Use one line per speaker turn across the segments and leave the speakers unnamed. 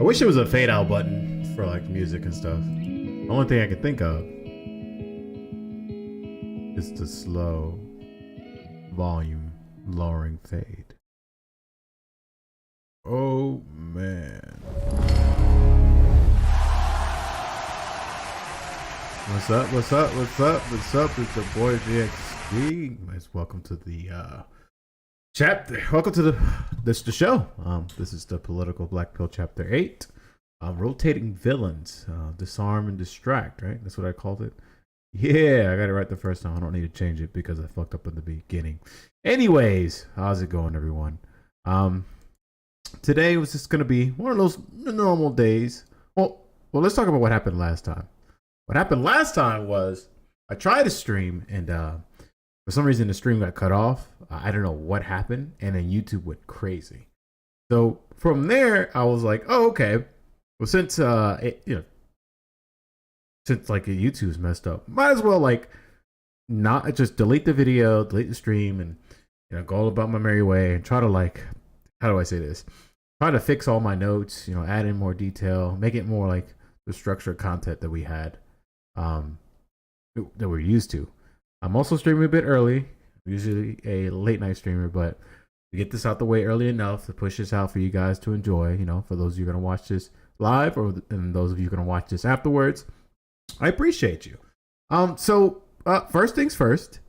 I wish there was a fade out button for like music and stuff. The only thing I can think of is the slow volume lowering fade. Oh man. What's up? What's up? What's up? What's up? It's your boy GXG. Guys, welcome to the chapter. Welcome to the show. This is the Political Black Pill Chapter 8. Rotating villains, disarm and distract. Right? That's what I called it. Yeah, I got it right the first time. I don't need to change it because I fucked up in the beginning. Anyways, how's it going, everyone? Today was just gonna be one of those normal days. Well, let's talk about what happened last time. What happened last time was I tried to stream and for some reason the stream got cut off. I don't know what happened, and then YouTube went crazy. So from there, I was like, "Oh, okay. Well, since since like YouTube's messed up, might as well like not just delete the video, delete the stream, and go about my merry way and try to like, how do I say this? Try to fix all my notes, add in more detail, make it more like the structured content that we had." That we're used to. I'm also streaming a bit early. I'm usually a late night streamer, but to get this out the way early enough to push this out for you guys to enjoy, for those of you going to watch this live and those of you going to watch this afterwards, I appreciate you. So first things first,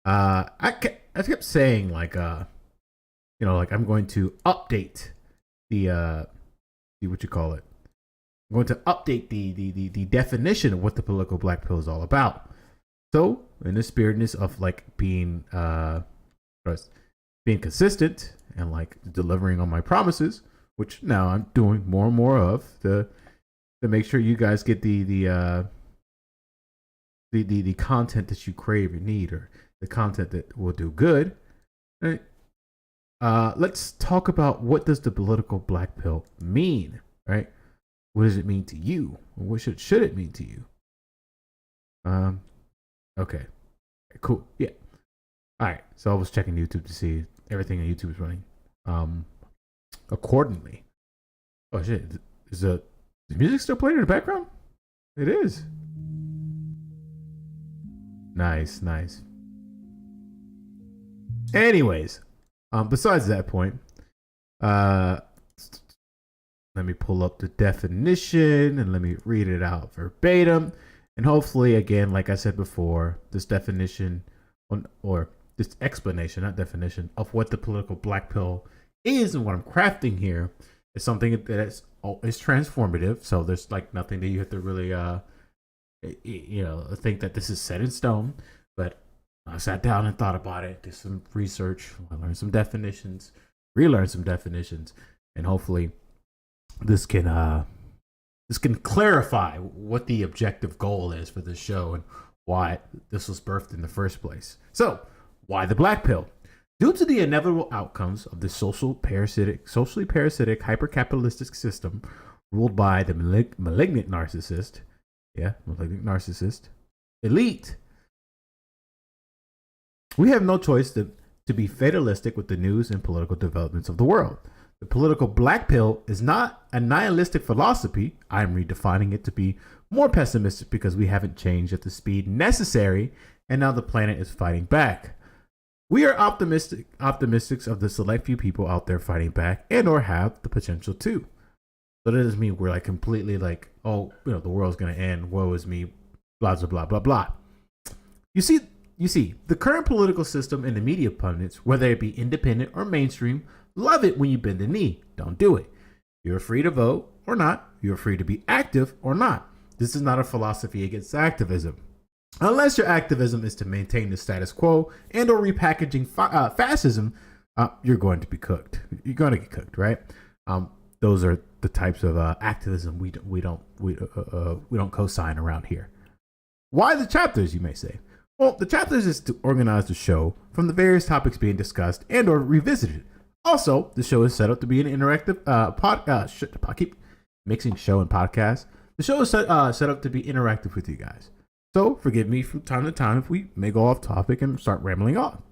I kept saying like I'm going to update the what you call it. I'm going to update the definition of what the political black pill is all about. So, in the spiritness of like being consistent and like delivering on my promises, which now I'm doing more and more of to make sure you guys get the content that you crave and need, or the content that will do good. Right? Let's talk about what does the political black pill mean, right? What does it mean to you? What should it mean to you? Okay. Cool. Yeah. All right. So I was checking YouTube to see everything on YouTube is running accordingly. Oh shit! Is the music still playing in the background? It is. Nice. Anyways, besides that point, let me pull up the definition and let me read it out verbatim. And hopefully, again, like I said before, this definition or this explanation, not definition, of what the political black pill is and what I'm crafting here is something that is transformative. So there's like nothing that you have to really, think that this is set in stone. But I sat down and thought about it, did some research, I learned some definitions, relearned some definitions, and hopefully this can clarify what the objective goal is for this show and why this was birthed in the first place. So, why the black pill? Due to the inevitable outcomes of the socially parasitic, hyper-capitalistic system ruled by the malignant narcissist elite, we have no choice to be fatalistic with the news and political developments of the world. The political black pill is not a nihilistic philosophy. I'm redefining it to be more pessimistic because we haven't changed at the speed necessary, and now the planet is fighting back. We are optimists of the select few people out there fighting back and or have the potential to. So that doesn't mean we're like completely like, oh, the world's gonna end, woe is me, blah blah blah blah blah. You see, the current political system and the media pundits, whether it be independent or mainstream, love it when you bend the knee. Don't do it. You're free to vote or not. You're free to be active or not. This is not a philosophy against activism. Unless your activism is to maintain the status quo and or repackaging fascism, you're going to be cooked. You're going to get cooked, right? Those are the types of activism we don't co-sign around here. Why the chapters, you may say? Well, the chapters is to organize the show from the various topics being discussed and or revisited. Also, the show is set up to be an interactive I keep mixing show and podcast. The show is set up to be interactive with you guys. So forgive me from time to time if we may go off topic and start rambling on.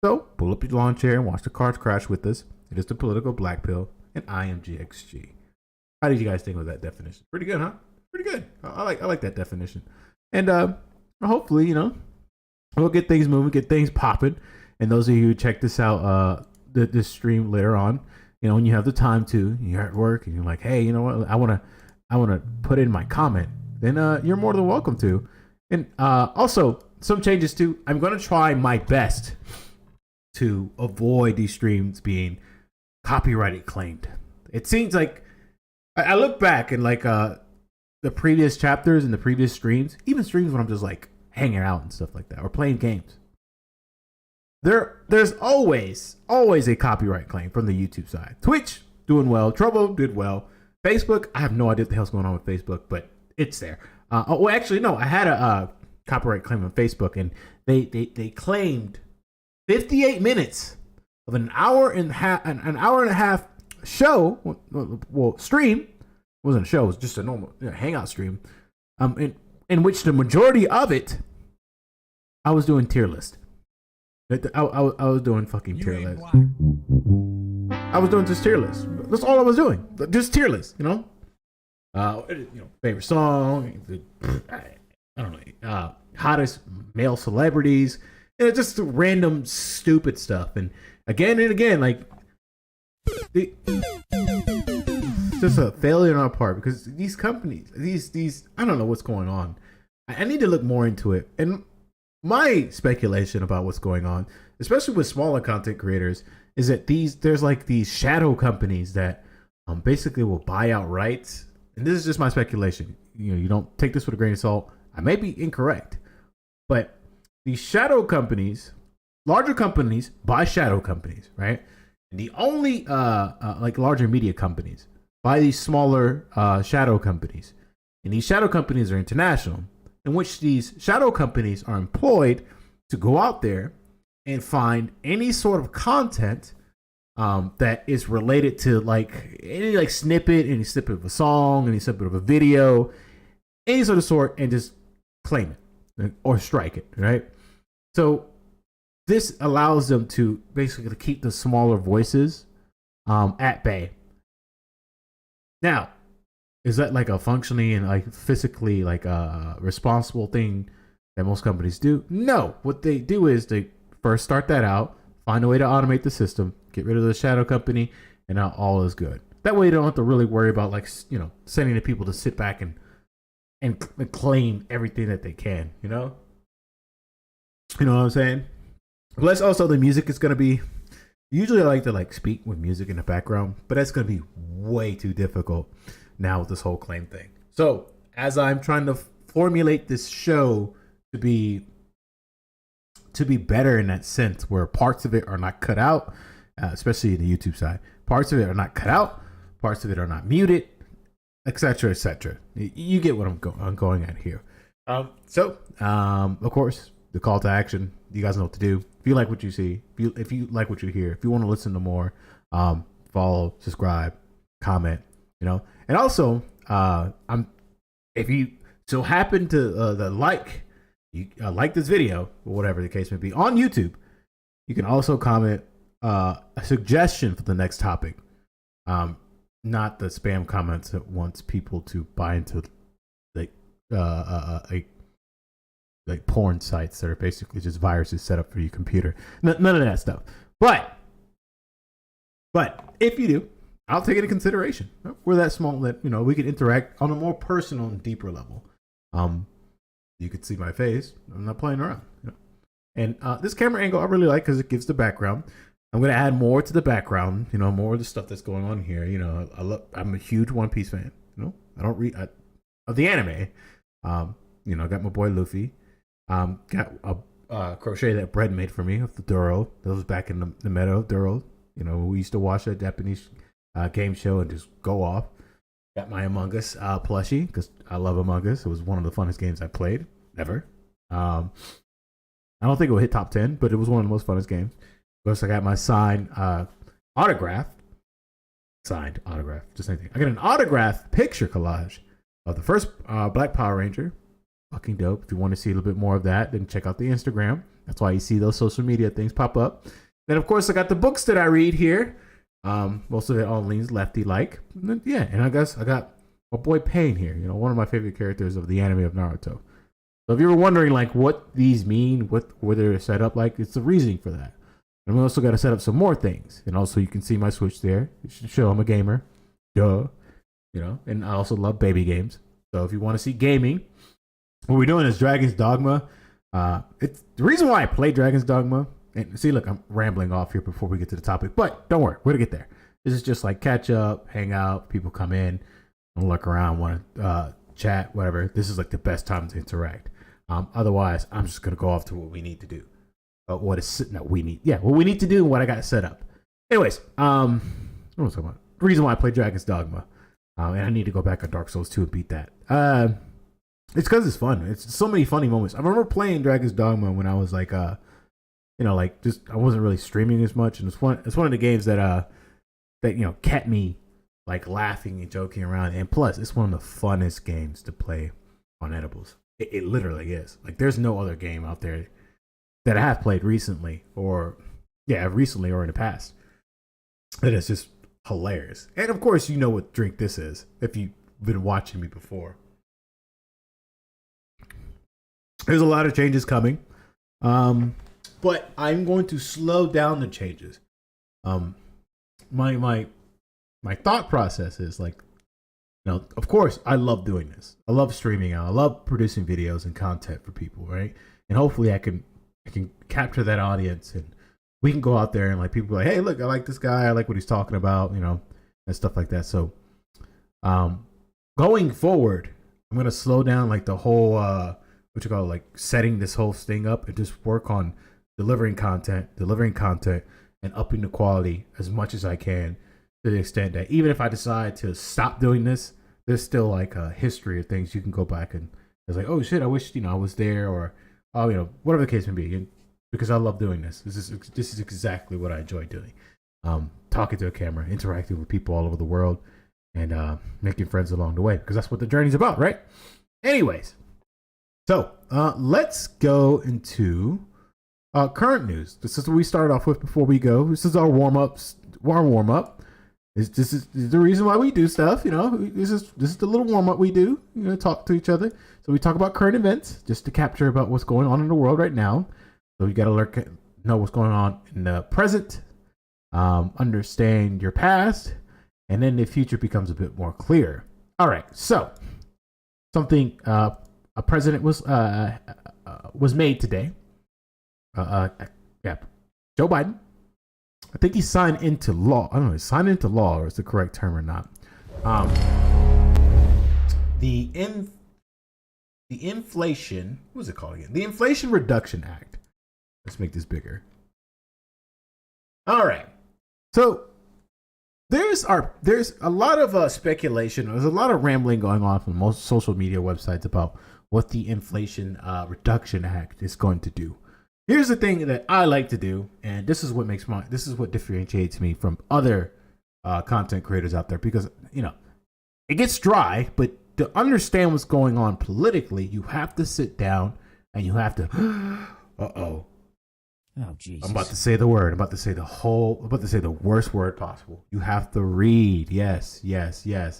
So pull up your lawn chair and watch the cards crash with us. It is the Political Black Pill, and I am GXG. How did you guys think of that definition? Pretty good, huh? Pretty good. I like that definition. And hopefully, we'll get things moving, get things popping. And those of you who check this out, this stream later on, when you have the time to, you're at work and you're like, hey, you know what? I wanna put in my comment. Then you're more than welcome to. And also some changes too. I'm gonna try my best to avoid these streams being copyrighted claimed. It seems like I look back and like the previous chapters and the previous streams, even streams when I'm just like hanging out and stuff like that or playing games. There's always a copyright claim from the YouTube side. Twitch doing well, Trovo did well. Facebook, I have no idea what the hell's going on with Facebook, but it's there. Actually, no, I had a copyright claim on Facebook, and they claimed 58 minutes of an hour and a half show. Well, stream. It wasn't a show. It was just a normal hangout stream. In which the majority of it, I was doing tier list. I was doing fucking tier list. I was doing just tier list. That's all I was doing. Just tier list. Favorite song. I don't know. Hottest male celebrities. And it's just random stupid stuff. And again, like just a failure on our part because these companies, these I don't know what's going on. I need to look more into it. And my speculation about what's going on, especially with smaller content creators, is that there's like these shadow companies that basically will buy out rights. And this is just my speculation. You don't take this with a grain of salt. I may be incorrect, but these shadow companies, larger companies buy shadow companies, right? And the only like larger media companies buy these smaller shadow companies. And these shadow companies are international, in which these shadow companies are employed to go out there and find any sort of content that is related to like any like snippet of a song, any snippet of a video, any sort, and just claim it or strike it, right? So this allows them to basically keep the smaller voices at bay. Now, is that like a functioning and like physically like a responsible thing that most companies do? No. What they do is they first start that out, find a way to automate the system, get rid of the shadow company, and now all is good. That way you don't have to really worry about like, sending the people to sit back and claim everything that they can, You know what I'm saying? Plus also the music is going to be, usually I like to like speak with music in the background, but that's going to be way too difficult now with this whole claim thing. So as I'm trying to formulate this show to be better in that sense, where parts of it are not cut out, especially in the YouTube side, parts of it are not cut out, parts of it are not muted, etc., etc. You get what I'm going at here. So of course, the call to action. You guys know what to do. If you like what you see, if you like what you hear, if you want to listen to more, follow, subscribe, comment. And also, if you so happen to like this video or whatever the case may be on YouTube, you can also comment a suggestion for the next topic. Not the spam comments that wants people to buy into like porn sites that are basically just viruses set up for your computer. None of that stuff. But if you do, I'll take it into consideration. We're that small that we can interact on a more personal and deeper level. You could see my face. I'm not playing around. And this camera angle I really like because it gives the background. I'm gonna add more to the background. More of the stuff that's going on here. I'm a huge One Piece fan. I don't read of the anime. I got my boy Luffy. Got a crochet that Brett made for me of the Duro. That was back in the meadow Duro. We used to watch that Japanese game show and just go off. Got my Among Us plushie because I love Among Us. It was one of the funnest games I played ever. I don't think it would hit top 10, but it was one of the most funnest games. Of course, I got my signed autograph. Just anything. I got an autograph picture collage of the first Black Power Ranger. Fucking dope. If you want to see a little bit more of that, then check out the Instagram. That's why you see those social media things pop up. Then, of course, I got the books that I read here. Most of it all leans lefty like. Yeah, and I guess I got my boy Pain here. You know, one of my favorite characters of the anime of Naruto. So if you were wondering like what these mean, what they're set up like, it's the reasoning for that. And we also got to set up some more things. And also you can see my Switch there. It should show I'm a gamer. Duh. You know, and I also love baby games. So if you want to see gaming, what we're doing is Dragon's Dogma. It's the reason why I play Dragon's Dogma. And see, look, I'm rambling off here before we get to the topic, but don't worry, we're gonna get there. This is just like catch up, hang out, people come in, look around, want to chat, whatever. This is like the best time to interact. Otherwise, I'm just gonna go off to what we need to do. What we need to do and what I got set up. Anyways, what was I talking about? The reason why I play Dragon's Dogma, and I need to go back on Dark Souls 2 and beat that. It's because it's fun. It's so many funny moments. I remember playing Dragon's Dogma when I was like, like just I wasn't really streaming as much, and it's one of the games that kept me like laughing and joking around. And plus, it's one of the funnest games to play on edibles. It literally is. Like, there's no other game out there that I have played recently or in the past that is just hilarious. And of course, you know what drink this is if you've been watching me before. There's a lot of changes coming. But I'm going to slow down the changes. My thought process is like, of course, I love doing this. I love streaming out. I love producing videos and content for people, right? And hopefully, I can capture that audience, and we can go out there and like people are like, hey, look, I like this guy. I like what he's talking about, and stuff like that. So, going forward, I'm gonna slow down like the whole like setting this whole thing up and just work on delivering content, and upping the quality as much as I can, to the extent that even if I decide to stop doing this, there's still like a history of things you can go back and it's like, oh shit, I wish I was there, or whatever the case may be. And because I love doing this. This is exactly what I enjoy doing. Talking to a camera, interacting with people all over the world, and making friends along the way, because that's what the journey's about, right? Anyways, so let's go into current news. This is what we started off with before we go. This is our warm up. This is the reason why we do stuff. This is the little warm up we do. Talk to each other. So we talk about current events just to capture about what's going on in the world right now. So you got to know what's going on in the present, understand your past, and then the future becomes a bit more clear. All right. So something a president was made today. Joe Biden. I think he signed into law. I don't know, signed into law, or is the correct term or not? The inflation. What was it called again? The Inflation Reduction Act. Let's make this bigger. All right. So there's a lot of speculation. There's a lot of rambling going on from most social media websites about what the Inflation Reduction Act is going to do. Here's the thing that I like to do, and this is what differentiates me from other content creators out there, because it gets dry, but to understand what's going on politically, you have to sit down and you have to oh Jesus. I'm about to say the word. I'm about to say the worst word possible. You have to read. Yes. You have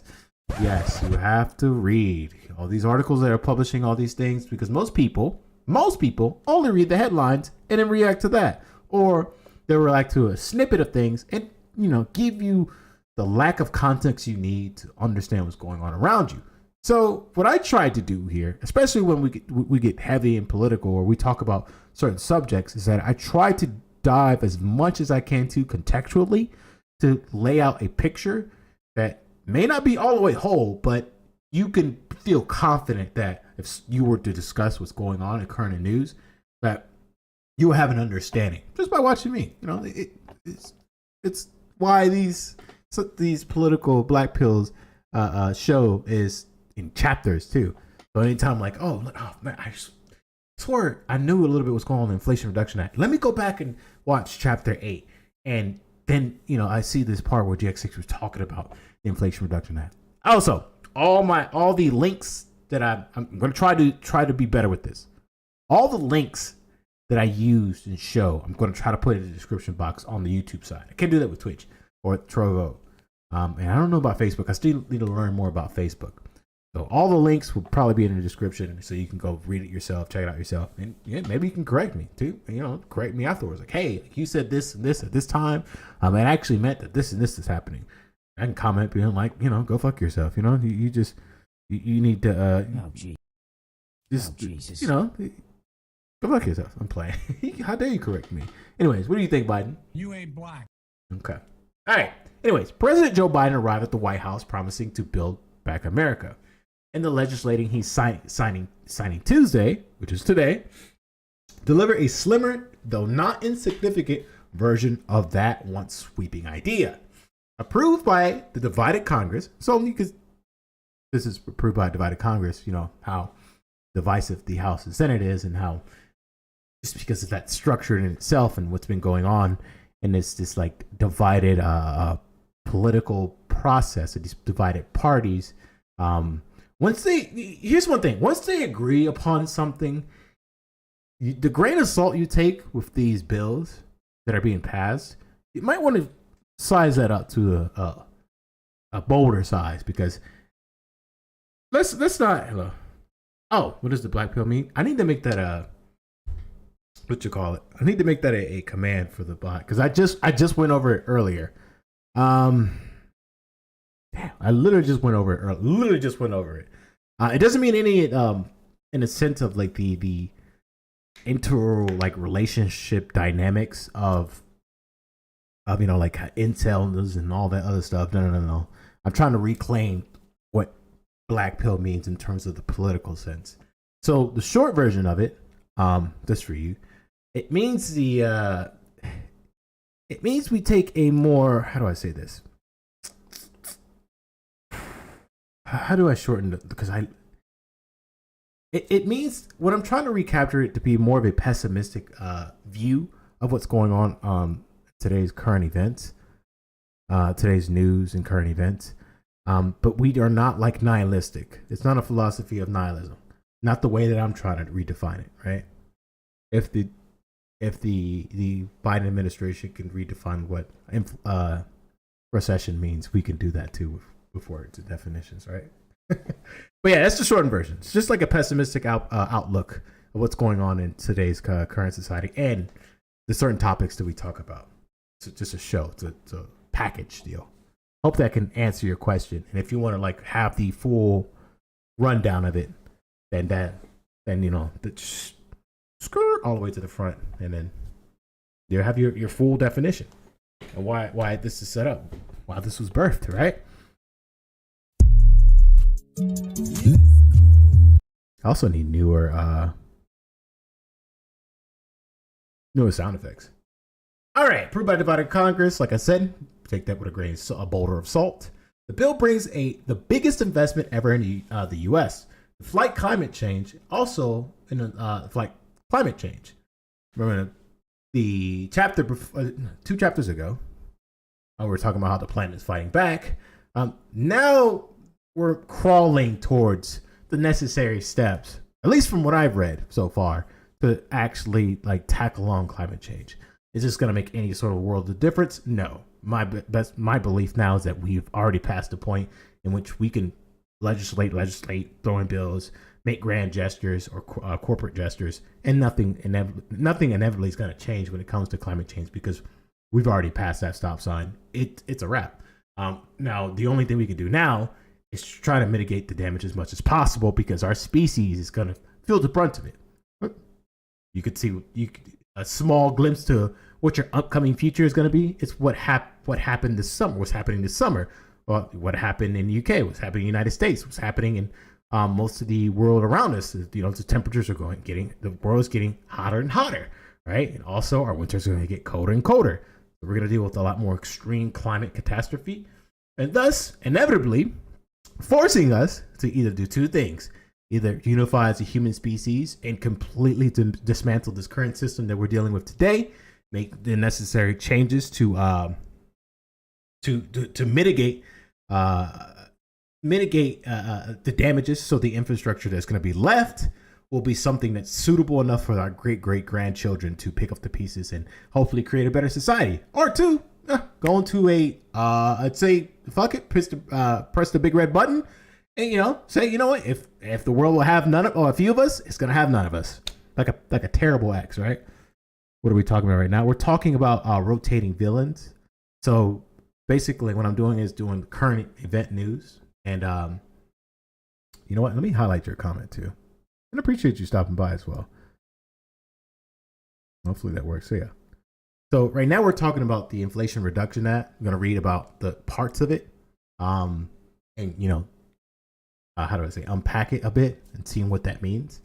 to read all these articles that are publishing all these things, because most people only read the headlines and then react to that, or they'll react to a snippet of things and give you the lack of context you need to understand what's going on around you. So what I try to do here, especially when we get heavy and political, or we talk about certain subjects, is that I try to dive as much as I can to contextually to lay out a picture that may not be all the way whole, but you can feel confident that if you were to discuss what's going on in current news, that you will have an understanding just by watching me. It's why these political black pills show is in chapters too. So anytime like, oh man, I swear I knew a little bit what's going on in the Inflation Reduction Act. Let me go back and watch chapter 8, and then I see this part where GX6 was talking about the Inflation Reduction Act. Also, all the links that I'm going to try to be better with this. All the links that I used and show, I'm going to try to put in the description box on the YouTube side. I can't do that with Twitch. or Trovo. And I don't know about Facebook. I still need to learn more about Facebook. So all the links will probably be in the description, so you can go read it yourself, check it out yourself, and yeah, maybe you can correct me too. Correct me afterwards. Like, hey, you said this and this at this time. It actually meant that this and this is happening. I can comment being like, go fuck yourself. You need to. Jesus. Go fuck yourself. I'm playing. How dare you correct me? Anyways, what do you think, Biden?
You ain't black.
Okay. All right. Anyways, President Joe Biden arrived at the White House promising to build back America. And the legislating he's signing Tuesday, which is today, deliver a slimmer, though not insignificant, version of that once sweeping idea. Approved by the divided Congress. So because this is approved by a divided Congress, how divisive the House and Senate is, and how just because of that structure in itself and what's been going on in this like divided political process of these divided parties. Here's one thing: once they agree upon something, the grain of salt you take with these bills that are being passed, you might want to size that up to a bolder size, because let's not. Oh, what does the black pill mean? I need to make that I need to make that a command for the bot, because I just went over it earlier. Damn, I literally just went over it. It doesn't mean any in a sense of like the inter like relationship dynamics of like incels and all that other stuff. No. I'm trying to reclaim what black pill means in terms of the political sense. So the short version of it, just for you, it means we take a more, how do I say this? How do I shorten it? Because it means, what I'm trying to recapture it to be more of a pessimistic view of what's going on today's current events, today's news and current events. But we are not like nihilistic. It's not a philosophy of nihilism. Not the way that I'm trying to redefine it, right? If the Biden administration can redefine what recession means, we can do that too with words and definitions, right? But yeah, that's the shortened version. It's just like a pessimistic outlook of what's going on in today's current society and the certain topics that we talk about. It's just a show. It's a package deal. Hope that can answer your question. And if you want to like have the full rundown of it, then skirt all the way to the front, and then you have your full definition and why this is set up, why this was birthed, right? I also need newer sound effects. All right, approved by divided Congress. Like I said, take that with a boulder of salt. The bill brings the biggest investment ever in the U.S. The flight climate change, also in flight climate change. Remember the chapter 2 chapters ago, we were talking about how the planet is fighting back. Now we're crawling towards the necessary steps, at least from what I've read so far, to actually like tackle on climate change. Is this going to make any sort of world of difference? No. My belief now is that we've already passed the point in which we can legislate, throw in bills, make grand gestures or corporate gestures, and nothing inevitably is going to change when it comes to climate change, because we've already passed that stop sign. It's a wrap. Now, the only thing we can do now is try to mitigate the damage as much as possible, because our species is going to feel the brunt of it. You could see a small glimpse to what your upcoming future is going to be. It's what happened this summer, what's happening this summer, what happened in the UK, what's happening in the United States, what's happening in most of the world around us. The temperatures are the world is getting hotter and hotter, right? And also our winters are going to get colder and colder. So we're going to deal with a lot more extreme climate catastrophe, and thus inevitably forcing us to either do two things: either unify as a human species and completely dismantle this current system that we're dealing with today, make the necessary changes to mitigate the damages, so the infrastructure that's going to be left will be something that's suitable enough for our great grandchildren to pick up the pieces and hopefully create a better society. Or two, go into a I'd say fuck it, press the big red button, and say, you know what, if the world will have none of, or a few of us, it's gonna have none of us, like a terrible ex, right? What are we talking about right now? We're talking about rotating villains. So basically, what I'm doing is doing current event news, and you know what? Let me highlight your comment too, and appreciate you stopping by as well. Hopefully that works. So yeah. So right now we're talking about the Inflation Reduction Act. I'm going to read about the parts of it, and how do I say, unpack it a bit and seeing what that means.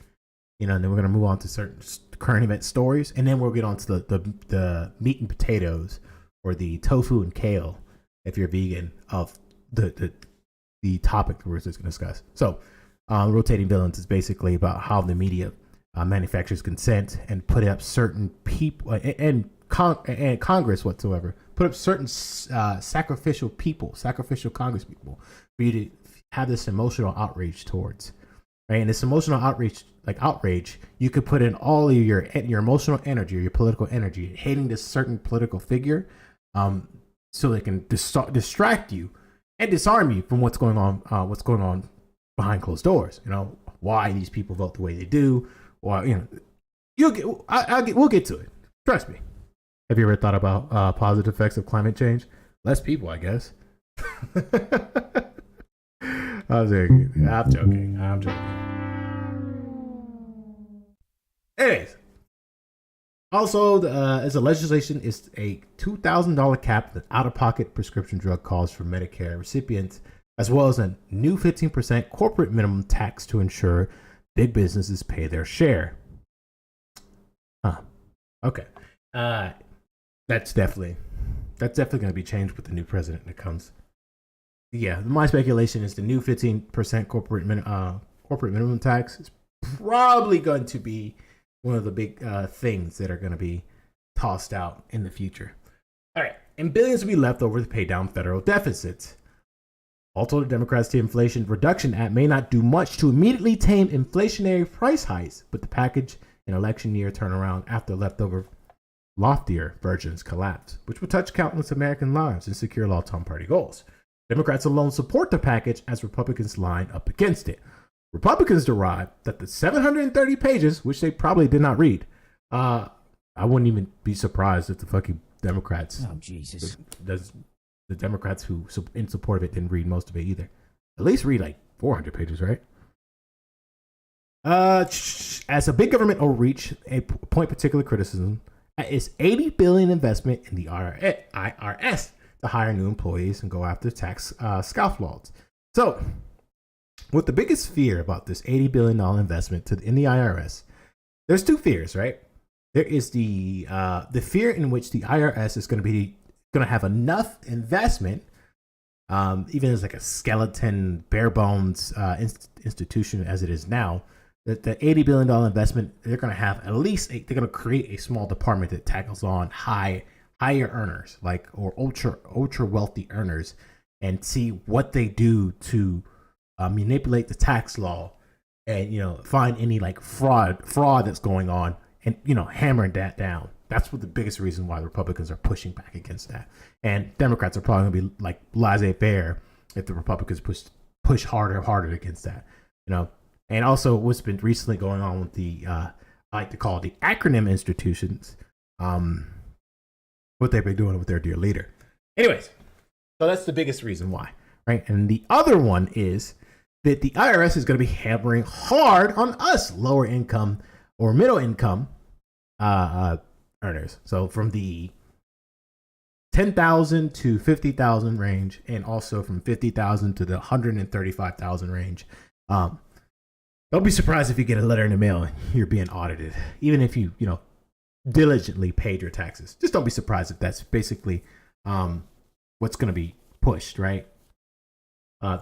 And then we're going to move on to certain current event stories, and then we'll get on to the meat and potatoes, or the tofu and kale, if you're vegan, of the topic that we're just going to discuss. So rotating villains is basically about how the media manufactures consent and put up certain people and Congress whatsoever, put up certain sacrificial Congress people for you to have this emotional outrage towards, right? And this emotional outrage, you could put in all of your emotional energy or your political energy hating this certain political figure, so they can distract you and disarm you from what's going on behind closed doors. Why these people vote the way they do, or we'll get to it. Trust me. Have you ever thought about positive effects of climate change? Less people, I guess. I'm joking. Anyways, also, as a legislation is a $2,000 cap on out-of-pocket prescription drug costs for Medicare recipients, as well as a new 15% corporate minimum tax to ensure big businesses pay their share. Okay. That's definitely going to be changed with the new president that comes. Yeah, my speculation is the new 15% corporate minimum tax is probably going to be one of the big things that are going to be tossed out in the future. All right, and billions will be left over to pay down federal deficits. Also, the Democrats' Inflation Reduction Act may not do much to immediately tame inflationary price hikes, but the package in election year turnaround after leftover loftier versions collapse, which would touch countless American lives and secure long-term party goals. Democrats alone support the package as Republicans line up against it. Republicans derive that the 730 pages, which they probably did not read, I wouldn't even be surprised if the fucking Democrats, the Democrats who in support of it didn't read most of it either. At least read like 400 pages, right? As a big government overreach, a point particular criticism is $80 billion investment in the IRS to hire new employees and go after tax scofflaws. So, with the biggest fear about this $80 billion investment in the IRS, there's two fears, right? There is the fear in which the IRS is going to have enough investment, even as like a skeleton, bare bones institution as it is now. That the $80 billion investment, they're going to have they're going to create a small department that tackles on higher earners, or ultra wealthy earners, and see what they do to manipulate the tax law, and find any fraud that's going on, and hammering that down. That's what the biggest reason why the Republicans are pushing back against that, and Democrats are probably going to be like laissez-faire if the Republicans push harder against that. And also, what's been recently going on with the, I like to call it the acronym institutions, what they've been doing with their dear leader. Anyways, so that's the biggest reason why, right? And the other one is that the IRS is going to be hammering hard on us, lower income or middle income earners. So from the 10,000 to 50,000 range, and also from 50,000 to the 135,000 range. Don't be surprised if you get a letter in the mail and you're being audited, even if you diligently paid your taxes. Just don't be surprised if that's basically what's going to be pushed, right?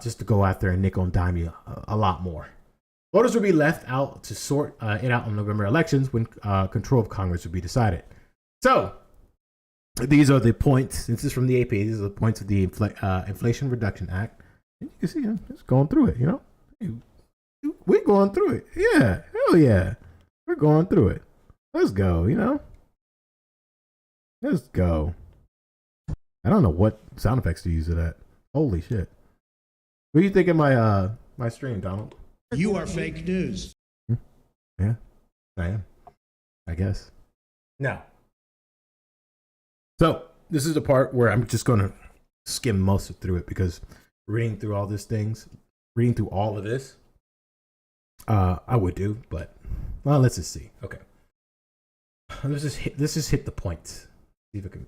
Just to go out there and nickel and dime you a lot more. Voters will be left out to sort it out in November elections when control of Congress will be decided. So these are the points. This is from the AP. These are the points of the Inflation Reduction Act. And you can see I'm just going through it. We're going through it. Yeah. Hell yeah. We're going through it. Let's go, Let's go. I don't know what sound effects to use of that. Holy shit. What do you think of my stream, Donald?
You are fake news.
Yeah, I am. I guess. Now, so this is the part where I'm just going to skim most of through it because reading through all of this, I would do, but well, let's just see. Okay, let's just hit the points. See if I can.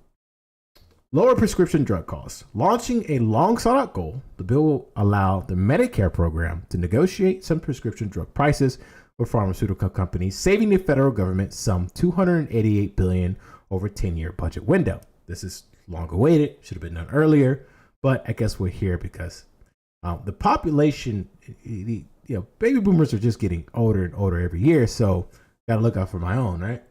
Lower prescription drug costs. Launching a long-sought-out goal, the bill will allow the Medicare program to negotiate some prescription drug prices with pharmaceutical companies, saving the federal government some $288 billion over a 10-year budget window. This is long awaited, should have been done earlier, but I guess we're here because the population, baby boomers are just getting older and older every year, so gotta look out for my own, right?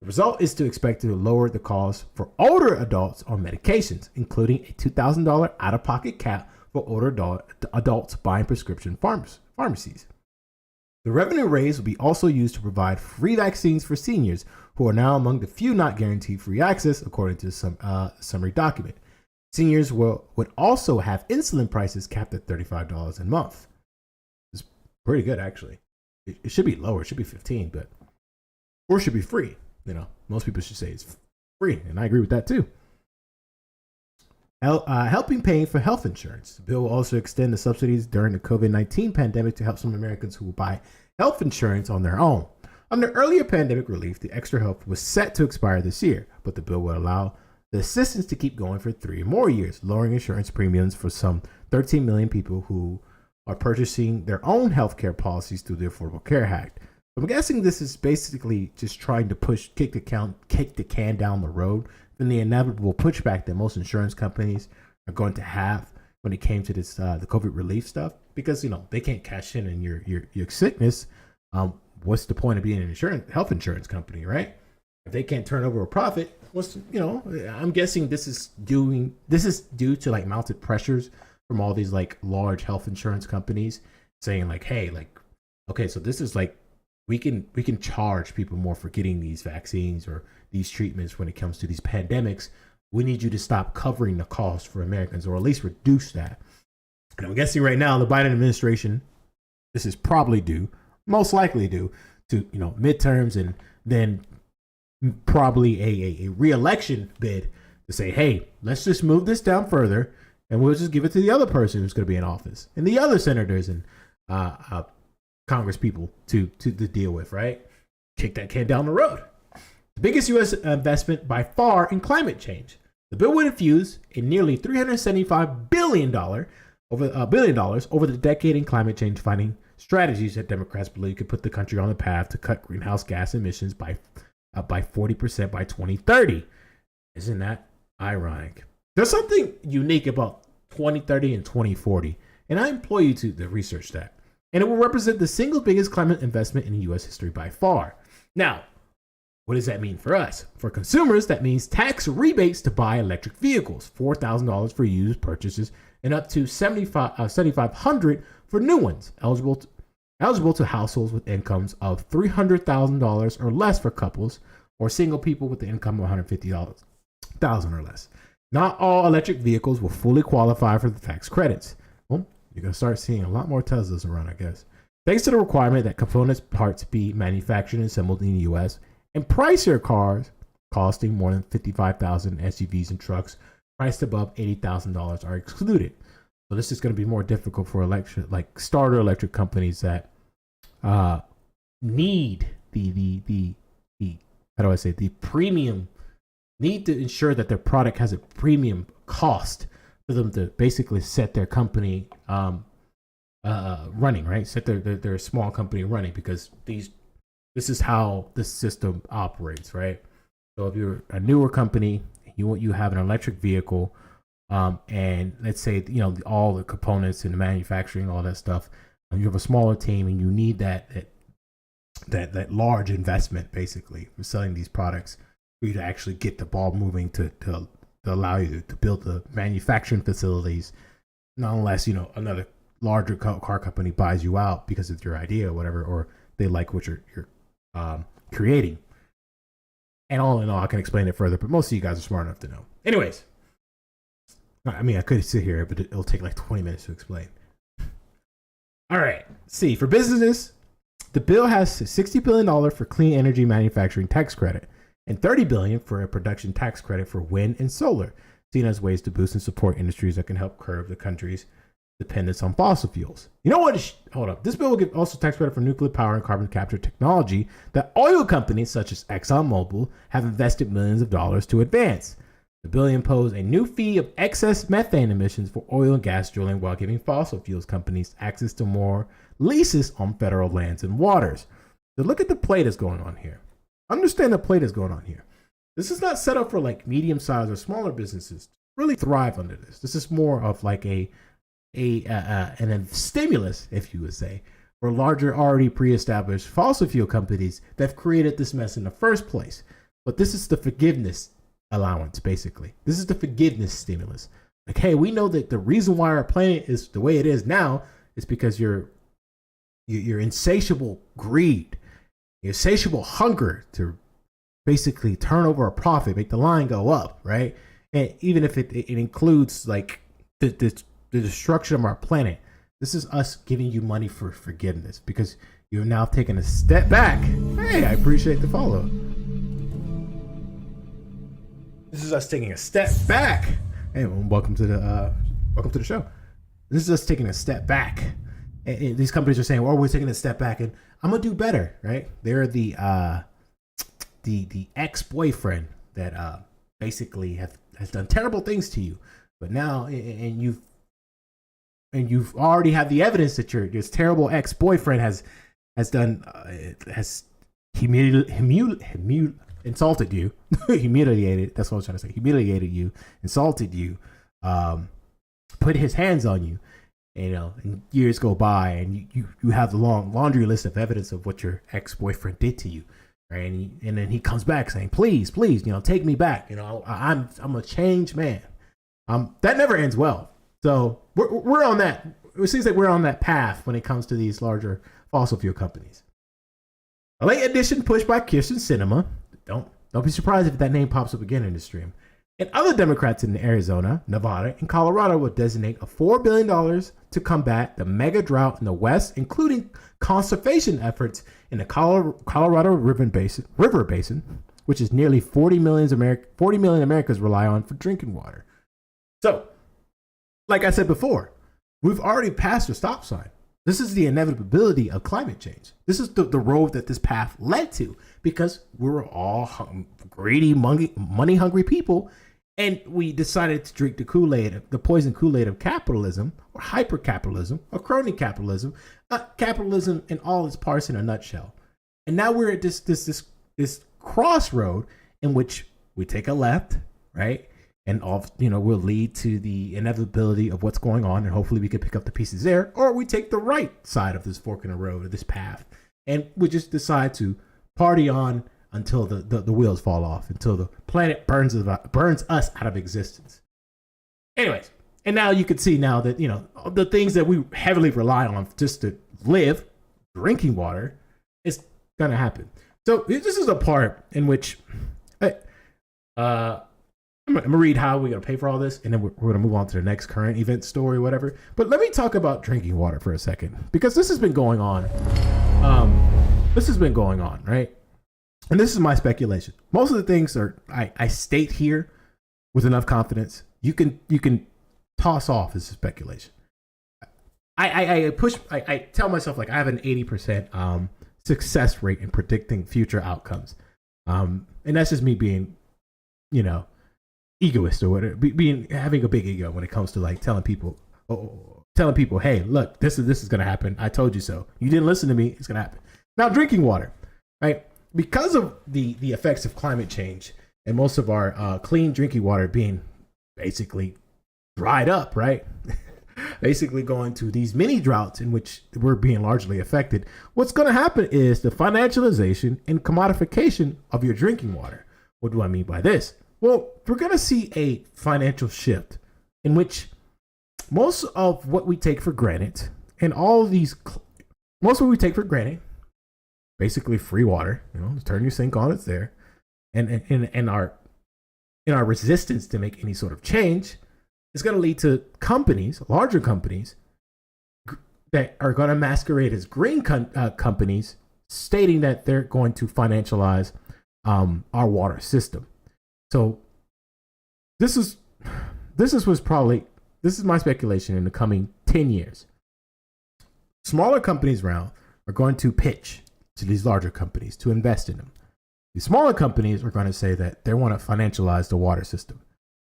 The result is to expect to lower the cost for older adults on medications, including a $2,000 out-of-pocket cap for older adults buying prescription pharmacies. The revenue raised will be also used to provide free vaccines for seniors who are now among the few not guaranteed free access, according to some summary document. Seniors would also have insulin prices capped at $35 a month. It's pretty good, actually. It should be lower. It should be $15, or it should be free. Most people should say it's free, and I agree with that too. Helping paying for health insurance. The bill will also extend the subsidies during the COVID-19 pandemic to help some Americans who will buy health insurance on their own. Under earlier pandemic relief, the extra help was set to expire this year, but the bill will allow the assistance to keep going for 3 more years, lowering insurance premiums for some 13 million people who are purchasing their own healthcare policies through the Affordable Care Act. I'm guessing this is basically just trying to kick the can down the road from the inevitable pushback that most insurance companies are going to have when it came to this the COVID relief stuff, because they can't cash in your sickness. What's the point of being an health insurance company, right? If they can't turn over a profit, I'm guessing this is due to like mounted pressures from all these like large health insurance companies saying like, hey, like, okay, so this is like, we can charge people more for getting these vaccines or these treatments when it comes to these pandemics. We need you to stop covering the cost for Americans, or at least reduce that. And I'm guessing right now the Biden administration, this is probably most likely due to midterms, and then probably a re-election bid to say, hey, let's just move this down further, and we'll just give it to the other person who's going to be in office and the other senators and Congress people to deal with, right? Kick that can down the road. The biggest U.S. investment by far in climate change. The bill would infuse a nearly $375 billion over the decade in climate change fighting strategies that Democrats believe could put the country on the path to cut greenhouse gas emissions by 40% by 2030. Isn't that ironic? There's something unique about 2030 and 2040, and I implore you to research that. And it will represent the single biggest climate investment in U.S. history by far. Now, what does that mean for us? For consumers, that means tax rebates to buy electric vehicles, $4,000 for used purchases, and up to $7,500 for new ones, eligible to households with incomes of $300,000 or less for couples, or single people with the income of $150,000 or less. Not all electric vehicles will fully qualify for the tax credits. Well, you're going to start seeing a lot more Teslas around, I guess. Thanks to the requirement that components parts be manufactured and assembled in the U.S., and pricier cars costing more than $55,000, SUVs and trucks priced above $80,000 are excluded. So this is going to be more difficult for starter electric companies that need the premium, need to ensure that their product has a premium cost for them to basically set their company running, right? Set their small company running, because this is how the system operates, right? So if you're a newer company, you have an electric vehicle, and let's say all the components and the manufacturing, all that stuff, and you have a smaller team, and you need that large investment basically for selling these products for you to actually get the ball moving to allow you to build the manufacturing facilities, not unless another larger car company buys you out because it's your idea or whatever, or they like what you're creating. And all in all, I can explain it further, but most of you guys are smart enough to know. Anyways, I mean, I could sit here, but it'll take like 20 minutes to explain. All right. See, for businesses, the bill has $60 billion for clean energy manufacturing tax credit and $30 billion for a production tax credit for wind and solar, seen as ways to boost and support industries that can help curb the country's dependence on fossil fuels. You know what? Hold up. This bill will give also tax credit for nuclear power and carbon capture technology that oil companies such as ExxonMobil have invested millions of dollars to advance. The bill imposed a new fee of excess methane emissions for oil and gas drilling while giving fossil fuels companies access to more leases on federal lands and waters. So look at the play that's going on here. Understand the play that's going on here. This is not set up for like medium-sized or smaller businesses to really thrive under this. This is more of like a stimulus, if you would say, for larger, already pre-established fossil fuel companies that have created this mess in the first place. But this is the forgiveness allowance, basically. This is the forgiveness stimulus. Like, hey, we know that the reason why our planet is the way it is now is because your insatiable greed, your insatiable hunger to basically turn over a profit, make the line go up, right? And even if it includes like the destruction of our planet, this is us giving you money for forgiveness because you've now taken a step back. Hey, I appreciate the follow. This is us taking a step back. Hey, welcome to the show. This is us taking a step back. And these companies are saying, "Well, we're taking a step back, and I'm gonna do better." Right? They're the ex-boyfriend that basically has done terrible things to you, but now and you've already had the evidence that this terrible ex-boyfriend has insulted you, humiliated. That's what I was trying to say. Humiliated you, insulted you, put his hands on you. You know, and years go by, and you have the long laundry list of evidence of what your ex-boyfriend did to you, right? And then he comes back saying, "Please, you know, take me back. You know, I'm a changed man." That never ends well. So we're on that. It seems like we're on that path when it comes to these larger fossil fuel companies. A late addition pushed by Kyrsten Sinema. Don't be surprised if that name pops up again in the stream. And other Democrats in Arizona, Nevada, and Colorado will designate a $4 billion to combat the mega drought in the West, including conservation efforts in the Colorado River Basin, which is nearly 40 million Americans rely on for drinking water. So, like I said before, we've already passed the stop sign. This is the inevitability of climate change. This is the road that this path led to because we were all greedy, money-hungry people, and we decided to drink the Kool-Aid, the poison Kool-Aid of capitalism, or hyper-capitalism, or crony capitalism, capitalism in all its parts in a nutshell. And now we're at this crossroad in which we take a left, right? And will lead to the inevitability of what's going on, and hopefully we can pick up the pieces there, or we take the right side of this fork in the road, or this path, and we just decide to party on until the wheels fall off, until the planet burns us out of existence. Anyways, and now you can see now that the things that we heavily rely on just to live, drinking water, is gonna happen. So this is a part in which, I'm gonna read how we're gonna pay for all this, and then we're gonna move on to the next current event story, whatever. But let me talk about drinking water for a second, because this has been going on. Right? And this is my speculation. Most of the things I state here with enough confidence. You can toss off as speculation. I tell myself like I have an 80% success rate in predicting future outcomes, and that's just me being, egoist or whatever, having a big ego when it comes to like telling people, hey, look, this is gonna happen. I told you so. You didn't listen to me. It's gonna happen. Now, drinking water, right? Because of the effects of climate change and most of our clean drinking water being basically dried up, right? Basically going to these mini droughts in which we're being largely affected. What's going to happen is the financialization and commodification of your drinking water. What do I mean by this? Well, we're going to see a financial shift in which most of what we take for granted and most of what we take for granted, basically free water, turn your sink on, it's there. And our resistance to make any sort of change, it's going to lead to companies, larger companies, that are going to masquerade as green companies, stating that they're going to financialize our water system. So this is my speculation in the coming 10 years. Smaller companies around are going to pitch to these larger companies to invest in them. The smaller companies are going to say that they want to financialize the water system.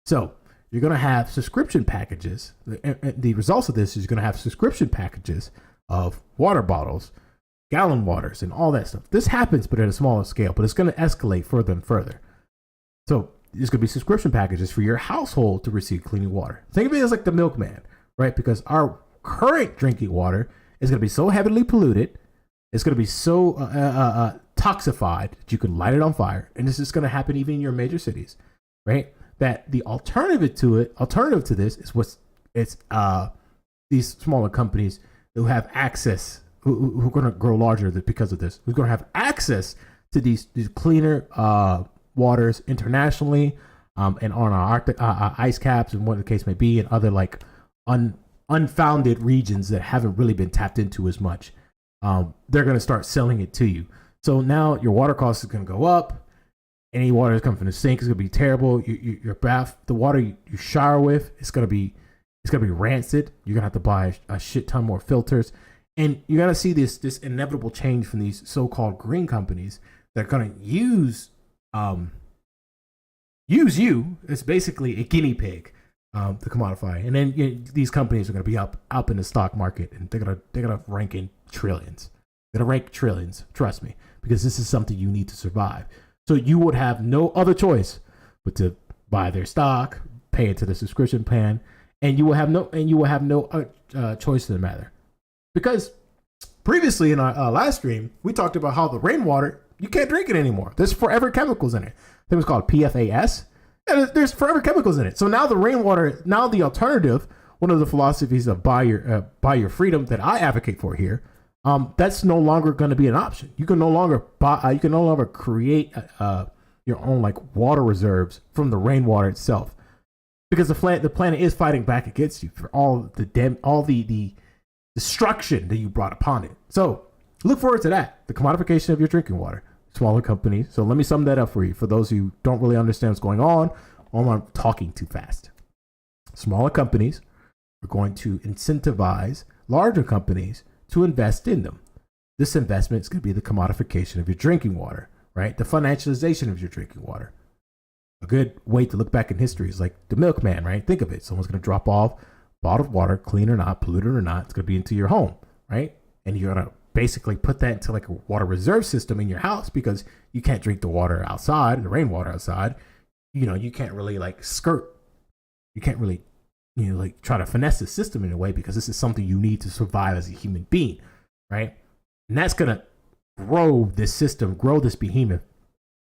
So you're going to have subscription packages. The results of this is you're going to have subscription packages of water bottles, gallon waters, and all that stuff. This happens, but at a smaller scale, but it's going to escalate further and further. So there's going to be subscription packages for your household to receive clean water. Think of it as like the milkman, right? Because our current drinking water is going to be so heavily polluted. It's going to be so toxified that you can light it on fire. And this is going to happen even in your major cities, right? That the alternative to this is these smaller companies who have access, who are going to grow larger because of this, who's going to have access to these cleaner waters internationally, and on our Arctic ice caps and what the case may be, and other like unfounded regions that haven't really been tapped into as much. They're going to start selling it to you. So now your water cost is going to go up. Any water that's coming from the sink is going to be terrible. Your bath, the water you shower with, it's going to be rancid. You're going to have to buy a shit ton more filters. And you're going to see this inevitable change from these so-called green companies that are going to use you as basically a guinea pig to commodify. And then these companies are going to be up in the stock market, and they're going to rank in trillions. They're going to rank trillions, trust me, because this is something you need to survive. So you would have no other choice but to buy their stock, pay into the subscription plan, and you will have no choice in the matter. Because previously in our last stream, we talked about how the rainwater, you can't drink it anymore. There's forever chemicals in it. I think it was called PFAS. And there's forever chemicals in it. So now the rainwater, now the alternative, one of the philosophies of buy your freedom that I advocate for here, that's no longer going to be an option. You can no longer create your own like water reserves from the rainwater itself, because the planet is fighting back against you for all the destruction that you brought upon it. So look forward to that, the commodification of your drinking water. Smaller companies. So let me sum that up for you. For those who don't really understand what's going on, or I'm talking too fast. Smaller companies are going to incentivize larger companies to invest in them. This investment is going to be the commodification of your drinking water, right? The financialization of your drinking water. A good way to look back in history is like the milkman, right? Think of it. Someone's going to drop off bottled water, clean or not, polluted or not. It's going to be into your home, right? And you're going to basically put that into like a water reserve system in your house, because you can't drink the water outside, the rainwater outside. You can't really like skirt. You can't really, like try to finesse the system in a way, because this is something you need to survive as a human being, right? And that's going to grow this system, grow this behemoth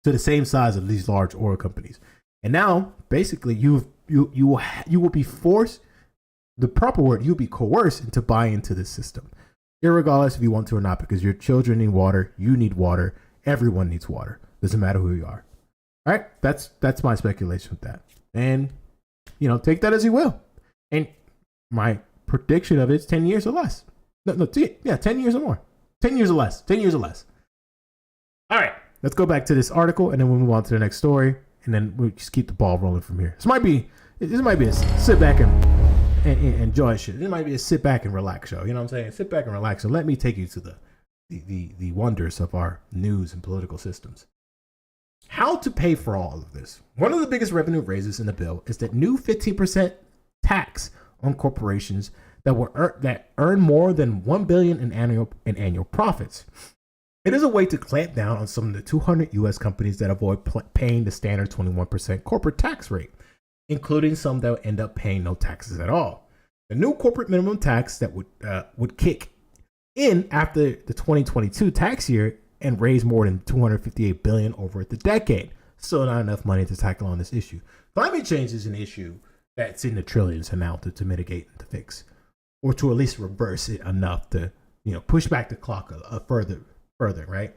to the same size of these large oil companies. And now basically you will be forced, the proper word, you'll be coerced into buying into this system, irregardless if you want to or not, because your children need water, you need water, everyone needs water. Doesn't matter who you are. All right, that's my speculation with that. And take that as you will. And my prediction of it is 10 years or less. No, 10 years or more. 10 years or less. 10 years or less. All right, let's go back to this article, and then we'll move on to the next story, and then we'll just keep the ball rolling from here. This might be a sit back and enjoy shit. It might be a sit back and relax show. You know what I'm saying? Sit back and relax, and let me take you to the wonders of our news and political systems. How to pay for all of this? One of the biggest revenue raises in the bill is that new 15% tax on corporations that earn more than $1 billion in annual profits. It is a way to clamp down on some of the 200 U.S. companies that avoid paying the standard 21% corporate tax rate, including some that end up paying no taxes at all. The new corporate minimum tax that would kick in after the 2022 tax year and raise more than $258 billion over the decade. Still not enough money to tackle on this issue. Climate change is an issue that's in the trillions now to mitigate and to fix, or to at least reverse it enough to push back the clock further, right?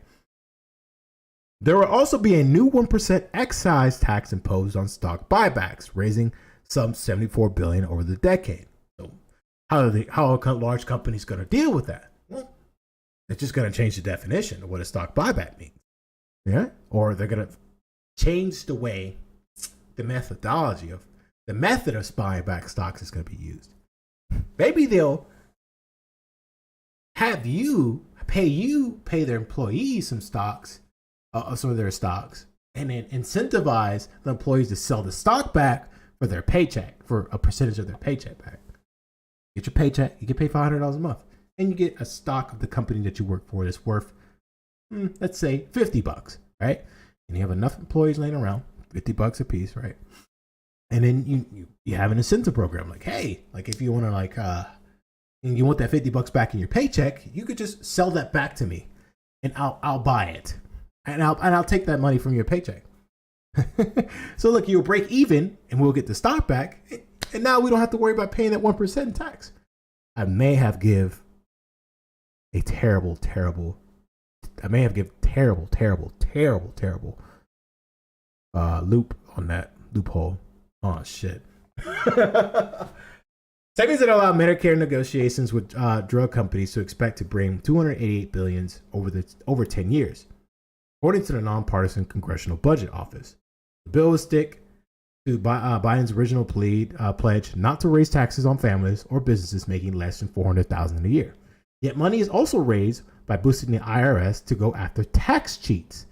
There will also be a new 1% excise tax imposed on stock buybacks, raising some $74 billion over the decade. So how are large companies going to deal with that? Well, it's just going to change the definition of what a stock buyback means. Yeah, or they're going to change the way the methodology of the method of buying back stocks is going to be used. Maybe they'll have pay their employees some of their stocks, and then incentivize the employees to sell the stock back for their paycheck, for a percentage of their paycheck back. Get your paycheck, you get paid $500 a month, and you get a stock of the company that you work for that's worth, let's say, $50, right? And you have enough employees laying around, $50 a piece, right? And then you have an incentive program, like, hey, like if you want to and you want that $50 back in your paycheck, you could just sell that back to me, and I'll buy it, and I'll take that money from your paycheck. So look, you'll break even, and we'll get the stock back, and now we don't have to worry about paying that 1% tax. I may have give terrible loophole. Oh shit. Segments that allow Medicare negotiations with drug companies to expect to bring $288 billion over 10 years, according to the nonpartisan Congressional Budget Office. The bill will stick to Biden's original pledge not to raise taxes on families or businesses making less than $400,000 a year. Yet money is also raised by boosting the IRS to go after tax cheats.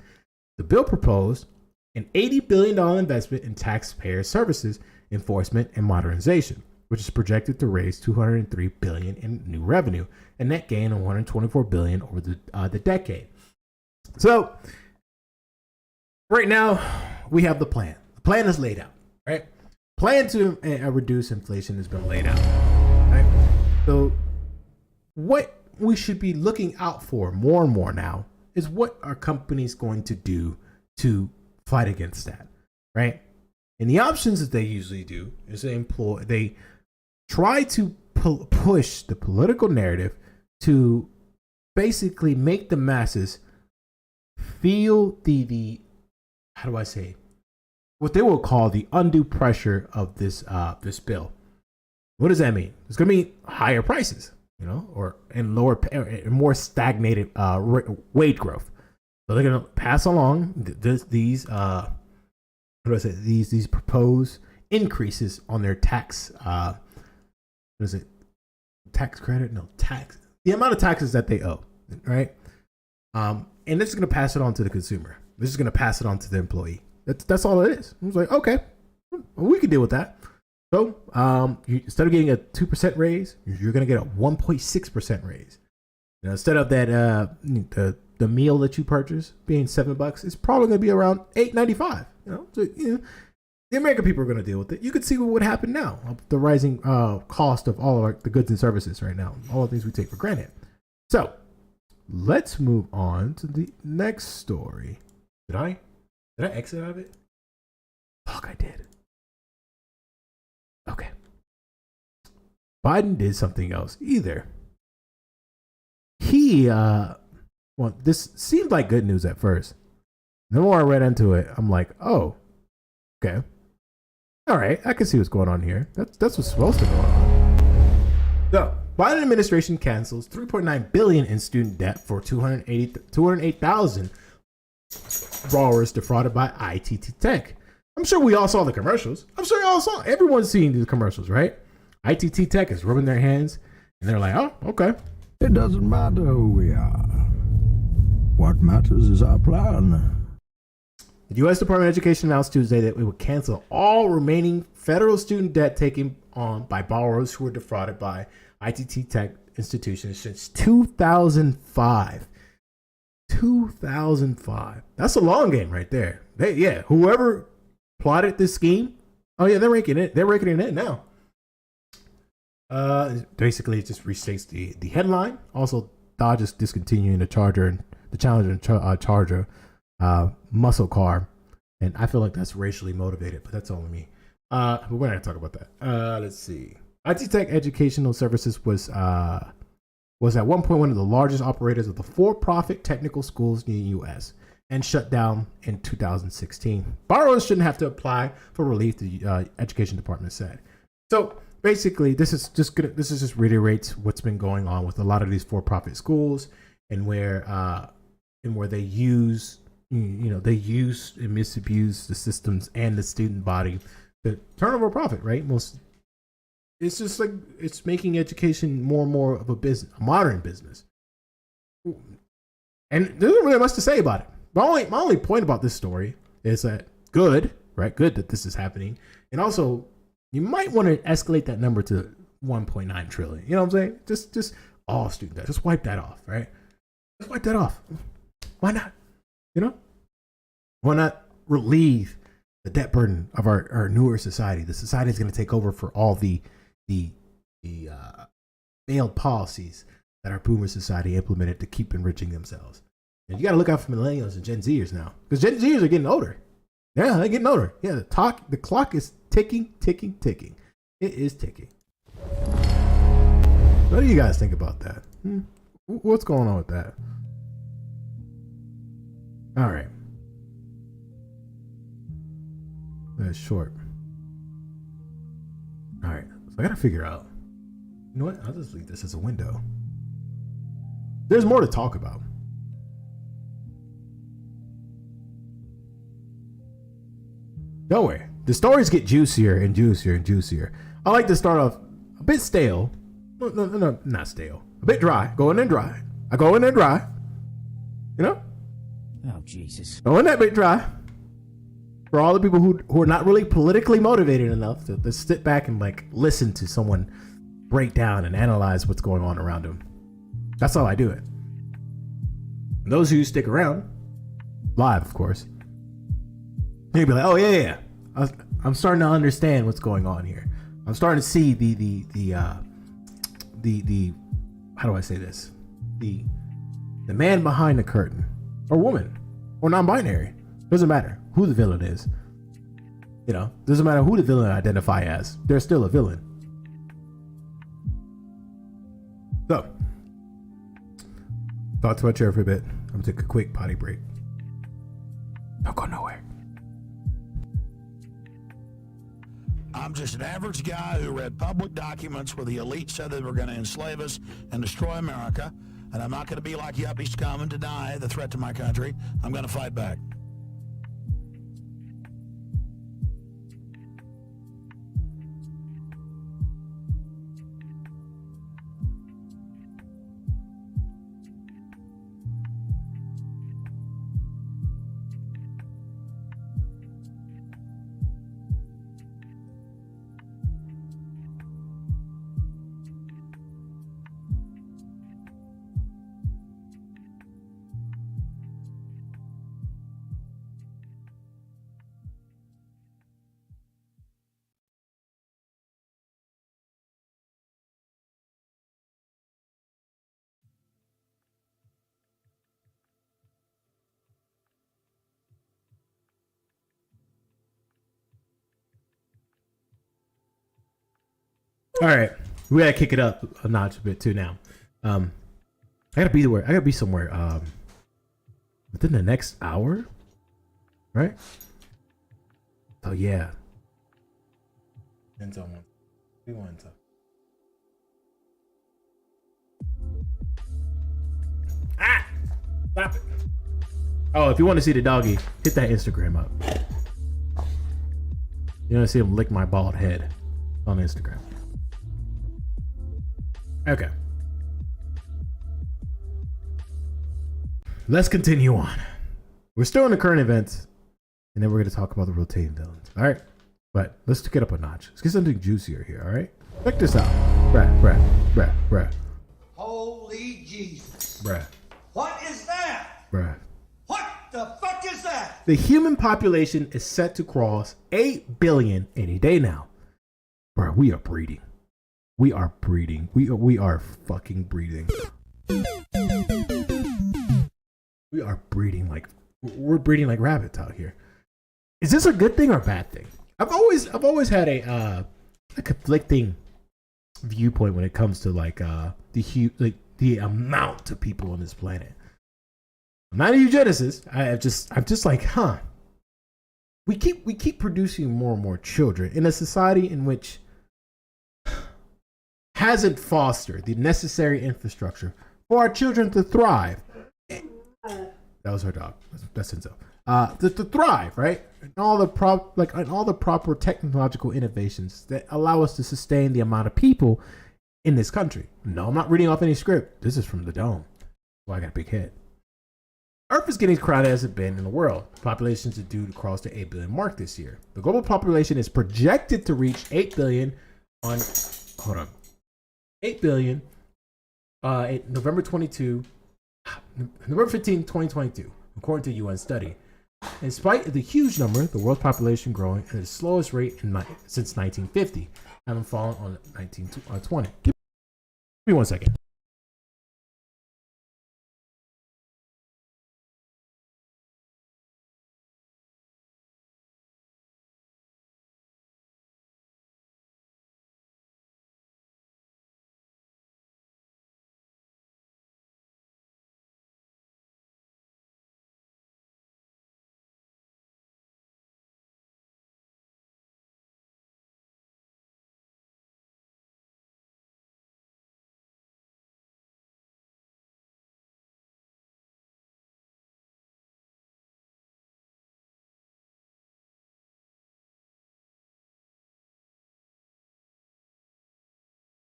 The bill proposed an $80 billion investment in taxpayer services, enforcement, and modernization, which is projected to raise $203 billion in new revenue, a net gain of $124 billion over the decade. So, right now, we have the plan. The plan is laid out, right? Plan to reduce inflation has been laid out, right? So, what we should be looking out for more and more now is what are companies going to do to fight against that, right? And the options that they usually do is they try to push the political narrative to basically make the masses feel the how do I say, what they will call the undue pressure of this bill. What does that mean? It's going to mean higher prices, and more stagnated wage growth. So they're going to pass along these proposed increases on their tax. Tax credit? No, tax. The amount of taxes that they owe, right? And this is going to pass it on to the consumer. This is going to pass it on to the employee. That's all it is. I was like, okay, we can deal with that. So instead of getting a 2% raise, you're going to get a 1.6% raise. Instead of that, the meal that you purchase being $7, it's probably going to be around $8.95. So the American people are going to deal with it. You could see what would happen now. The rising cost of all of the goods and services right now, all the things we take for granted. So let's move on to the next story. Did I exit out of it? Fuck, I did. Okay. Biden did something else either. This seemed like good news at first. The more I read into it, I'm like, oh, okay. All right, I can see what's going on here. That's what's supposed to go on. So, Biden administration cancels $3.9 billion in student debt for 208,000 borrowers defrauded by ITT Tech. I'm sure we all saw the commercials. Everyone's seen the commercials, right? ITT Tech is rubbing their hands, and they're like, oh, okay.
It doesn't matter who we are. What matters is our plan.
The U.S. Department of Education announced Tuesday that it would cancel all remaining federal student debt taken on by borrowers who were defrauded by ITT Tech institutions since 2005. 2005. That's a long game right there. Whoever plotted this scheme, they're raking it in now. Basically, it just restates the headline. Also, Dodge is discontinuing the Challenger and Charger muscle car, and I feel like that's racially motivated, but that's only me. But we're not gonna talk about that. Let's see. IT Tech Educational Services was at one point one of the largest operators of the for-profit technical schools in the U.S. and shut down in 2016. Borrowers shouldn't have to apply for relief, the education department said. So basically, this is just reiterates what's been going on with a lot of these for-profit schools, and where they use they use and misabuse the systems and the student body to turn over a profit, right? It's just like it's making education more and more of a business, a modern business. And there's not really much to say about it. My only point about this story is that good that this is happening, and also you might want to escalate that number to 1.9 trillion. You know what I'm saying? Just all student debt. Just wipe that off, right? Just wipe that off. Why not? Why not relieve the debt burden of our newer society? The society is going to take over for all the failed policies that our boomer society implemented to keep enriching themselves. And you got to look out for millennials and Gen Zers now, because Gen Zers are getting older. Yeah, they're getting older. Yeah, the clock is ticking. It is ticking. What do you guys think about that? What's going on with that? All right. That's short. All right. So I got to figure out. You know what? I'll just leave this as a window. There's more to talk about. Don't worry. The stories get juicier and juicier and juicier. I like to start off a bit stale. No, not stale. A bit dry. Go in there dry. I go in there dry.
Oh, Jesus.
Go in that bit dry. For all the people who are not really politically motivated enough to sit back and like listen to someone break down and analyze what's going on around them. That's how I do it. And those who stick around, live, of course, you'd be like, oh yeah. I'm starting to understand what's going on here. I'm starting to see the how do I say this? The man behind the curtain, or woman, or non-binary. Doesn't matter who the villain is. Doesn't matter who the villain identify as. They're still a villain. So, talk to my chair for a bit. I'm gonna take a quick potty break. Don't go nowhere.
I'm just an average guy who read public documents where the elite said they were going to enslave us and destroy America, and I'm not going to be like yuppie scum and deny the threat to my country. I'm going to fight back.
All right, we gotta kick it up a notch a bit too now. I gotta be somewhere within the next hour, right? Oh yeah. We want to. Stop it. Oh, if you want to see the doggy, hit that Instagram up. You want to see him lick my bald head on Instagram. Okay. Let's continue on. We're still in the current events, and then we're going to talk about the rotating villains. All right? But let's get up a notch. Let's get something juicier here, all right? Check this out. Bruh.
Holy Jesus.
Bruh.
What is that?
Bruh.
What the fuck is that?
The human population is set to cross 8 billion any day now. Bruh, we are breeding. We are breeding. We are fucking breeding. We are breeding like we're breeding like rabbits out here. Is this a good thing or a bad thing? I've always had a conflicting viewpoint when it comes to the amount of people on this planet. I'm not a eugenicist. I'm just like, huh. We keep producing more and more children in a society in which hasn't fostered the necessary infrastructure for our children to thrive. That was her dog. That's Enzo. To thrive, right? And all the proper technological innovations that allow us to sustain the amount of people in this country. No, I'm not reading off any script. This is from the dome. Well, I got a big head. Earth is getting as crowded as it's been in the world. Populations are due to cross the 8 billion mark this year. The global population is projected to reach 8 billion on 8 billion November 15, 2022, according to a UN study. In spite of the huge number, the world's population growing at the slowest rate since 1950, having fallen on 1920. Give me 1 second.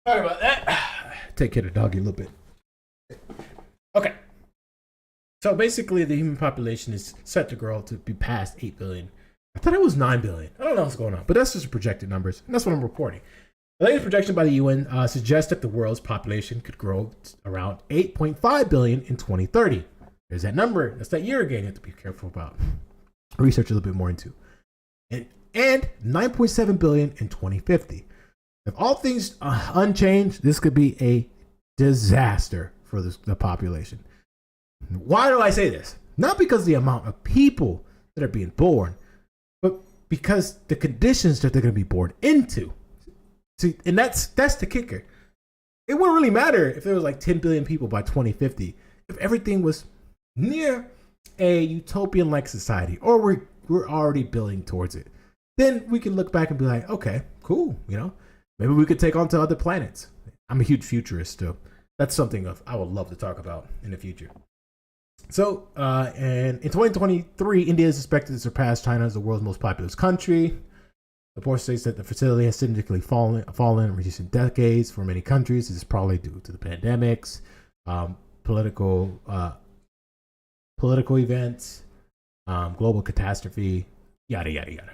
Sorry about that. Take care of the doggy a little bit. Okay. So basically, the human population is set to grow to be past 8 billion. I thought it was 9 billion. I don't know what's going on, but that's just projected numbers, and that's what I'm reporting. The latest projection by the UN suggests that the world's population could grow around 8.5 billion in 2030. There's that number. That's that year again you have to be careful about. Research a little bit more into. And 9.7 billion in 2050. If all things unchanged, this could be a disaster for the population. Why do I say this? Not because of the amount of people that are being born, but because the conditions that they're going to be born into. See, and that's the kicker. It wouldn't really matter if there was like 10 billion people by 2050, if everything was near a utopian-like society, or we're already building towards it. Then we can look back and be like, okay, cool, maybe we could take on to other planets. I'm a huge futurist, so that's something I would love to talk about in the future. So, and in 2023, India is expected to surpass China as the world's most populous country. The report states that the fertility has significantly fallen in recent decades for many countries. This is probably due to the pandemics, political events, global catastrophe, yada, yada, yada.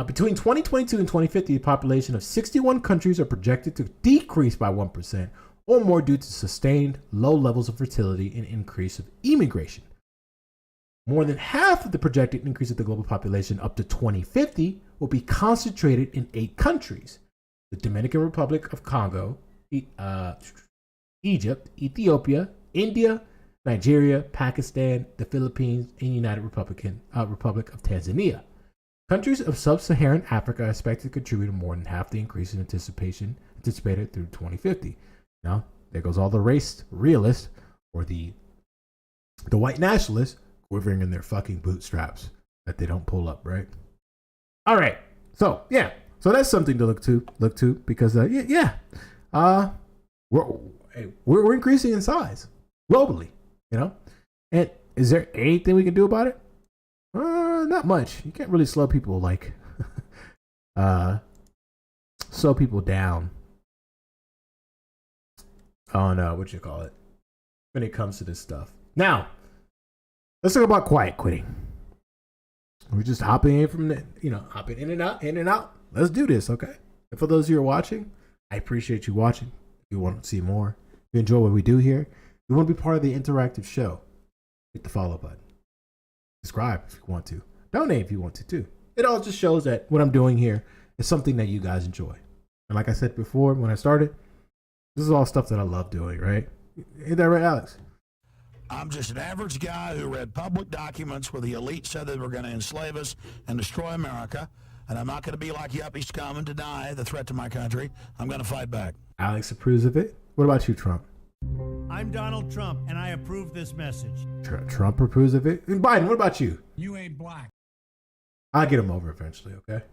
Between 2022 and 2050, the population of 61 countries are projected to decrease by 1% or more due to sustained low levels of fertility and increase of immigration. More than half of the projected increase of the global population up to 2050 will be concentrated in 8 countries: the Dominican Republic of Congo, Egypt, Ethiopia, India, Nigeria, Pakistan, the Philippines, and United Republic of Tanzania. Countries of sub-Saharan Africa are expected to contribute more than half the increase in anticipated through 2050. Now, there goes all the race realists or the white nationalists quivering in their fucking bootstraps that they don't pull up, right? All right. So, yeah. So that's something to look to because we're increasing in size globally, And is there anything we can do about it? Not much. You can't really slow people slow people down on when it comes to this stuff. Now, let's talk about quiet quitting. We're just hopping in from hopping in and out. Let's do this, okay? And for those of you who are watching, I appreciate you watching. If you want to see more, if you enjoy what we do here, you want to be part of the interactive show, hit the follow button. Subscribe if you want to. Donate if you want to too. It all just shows that what I'm doing here is something that you guys enjoy. And like I said before when I started, this is all stuff that I love doing, right? Ain't that right, Alex?
I'm just an average guy who read public documents where the elite said they were going to enslave us and destroy America. And I'm not going to be like yuppie scum and deny the threat to my country. I'm going to fight back.
Alex approves of it. What about you, Trump?
I'm Donald Trump, and I approve this message.
Trump approves of it. And Biden, what about you?
You ain't black.
I'll get him over eventually, okay?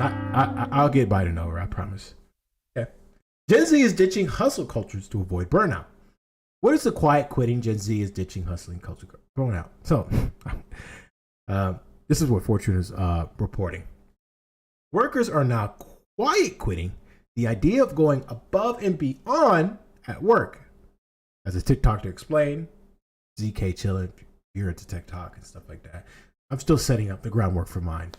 I'll get Biden over, I promise. Okay. Gen Z is ditching hustle cultures to avoid burnout. What is the quiet quitting Gen Z is ditching hustling culture burnout? So, this is what Fortune is reporting. Workers are now quiet quitting the idea of going above and beyond at work. As a TikToker explained, ZK chilling, you're into TikTok and stuff like that. I'm still setting up the groundwork for mine.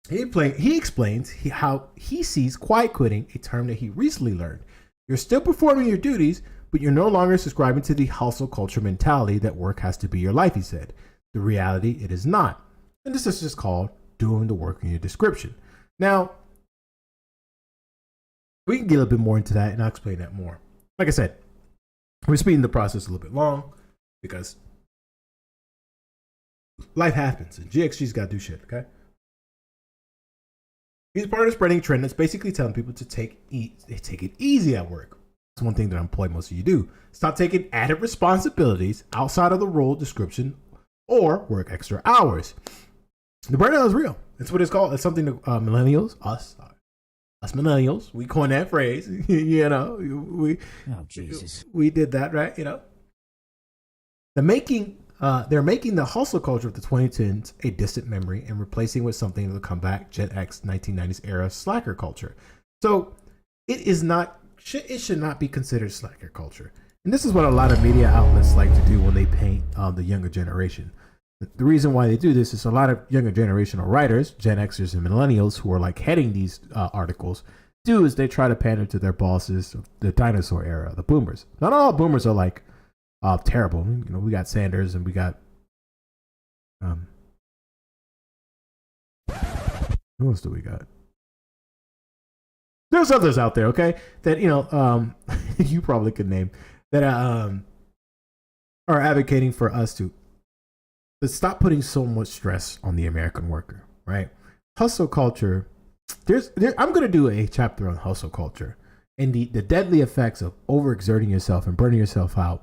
He explains how he sees quiet quitting, a term that he recently learned. You're still performing your duties, but you're no longer subscribing to the hustle culture mentality that work has to be your life, he said. The reality, it is not. And this is just called doing the work in your description. Now, we can get a little bit more into that, and I'll explain that more. Like I said, we're speeding the process a little bit long because life happens, and GXG's got to do shit, okay? He's part of the spreading trend that's basically telling people to take it easy at work. It's one thing that I employ most of you do. Stop taking added responsibilities outside of the role description or work extra hours. The burnout is real. That's what it's called. It's something that millennials, us millennials, we coined that phrase. You know, we did that, right? You know, they're making the hustle culture of the 2010s a distant memory and replacing with something that will come back, Gen X 1990s era slacker culture. So it should not be considered slacker culture. And this is what a lot of media outlets like to do when they paint the younger generation. The reason why they do this is a lot of younger generational writers, Gen Xers and millennials who are like heading these articles, do is they try to pander to their bosses of the dinosaur era, the boomers. Not all boomers are like terrible. You know, we got Sanders and we got who else do we got? There's others out there, okay, that you know you probably could name that are advocating for us to stop putting so much stress on the American worker, right? Hustle culture. I'm going to do a chapter on hustle culture and the deadly effects of overexerting yourself and burning yourself out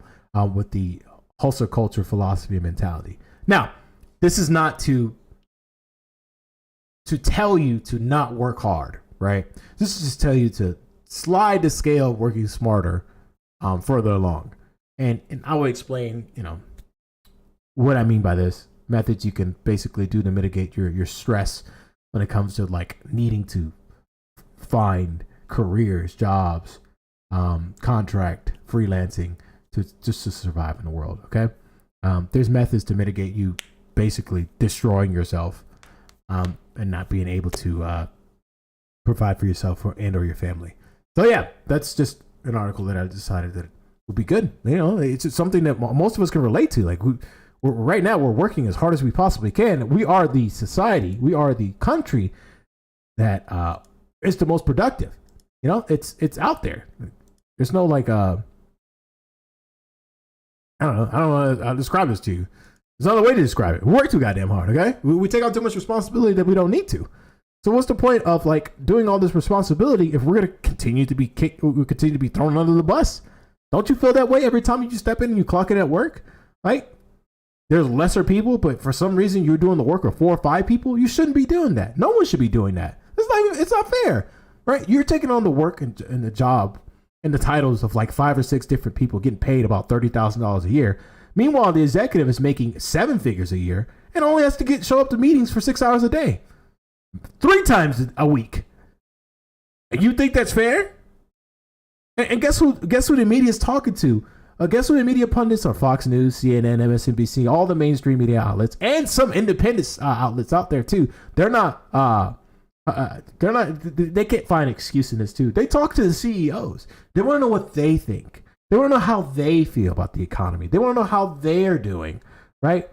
with the hustle culture philosophy and mentality. Now, this is not to tell you to not work hard, right? This is just tell you to slide the scale of working smarter further along. And I will explain, you know, what I mean by this, methods you can basically do to mitigate your stress when it comes to like needing to find careers, jobs, contract, freelancing to survive in the world. Okay. There's methods to mitigate you basically destroying yourself and not being able to provide for yourself or your family. So yeah, that's just an article that I decided that would be good. You know, it's just something that most of us can relate to. Like right now, we're working as hard as we possibly can. We are the society. We are the country that is the most productive. You know, it's out there. There's no like I don't know how to describe this to you. There's another way to describe it. We work too goddamn hard. Okay, we take on too much responsibility that we don't need to. So what's the point of like doing all this responsibility if we're gonna continue to be thrown under the bus? Don't you feel that way every time you step in and you clock in at work? Like, there's lesser people, but for some reason you're doing the work of 4 or 5 people. You shouldn't be doing that. No one should be doing that. It's not fair, right? You're taking on the work and the job and the titles of like 5 or 6 different people getting paid about $30,000 a year. Meanwhile, the executive is making 7 figures a year and only has to show up to meetings for 6 hours a day, 3 times a week. And you think that's fair? And guess who the media is talking to? Guess who the media pundits are? Fox News, CNN, MSNBC, all the mainstream media outlets, and some independent outlets out there too. They can't find excuse in this too. They talk to the CEOs. They want to know what they think. They want to know how they feel about the economy. They want to know how they're doing, right?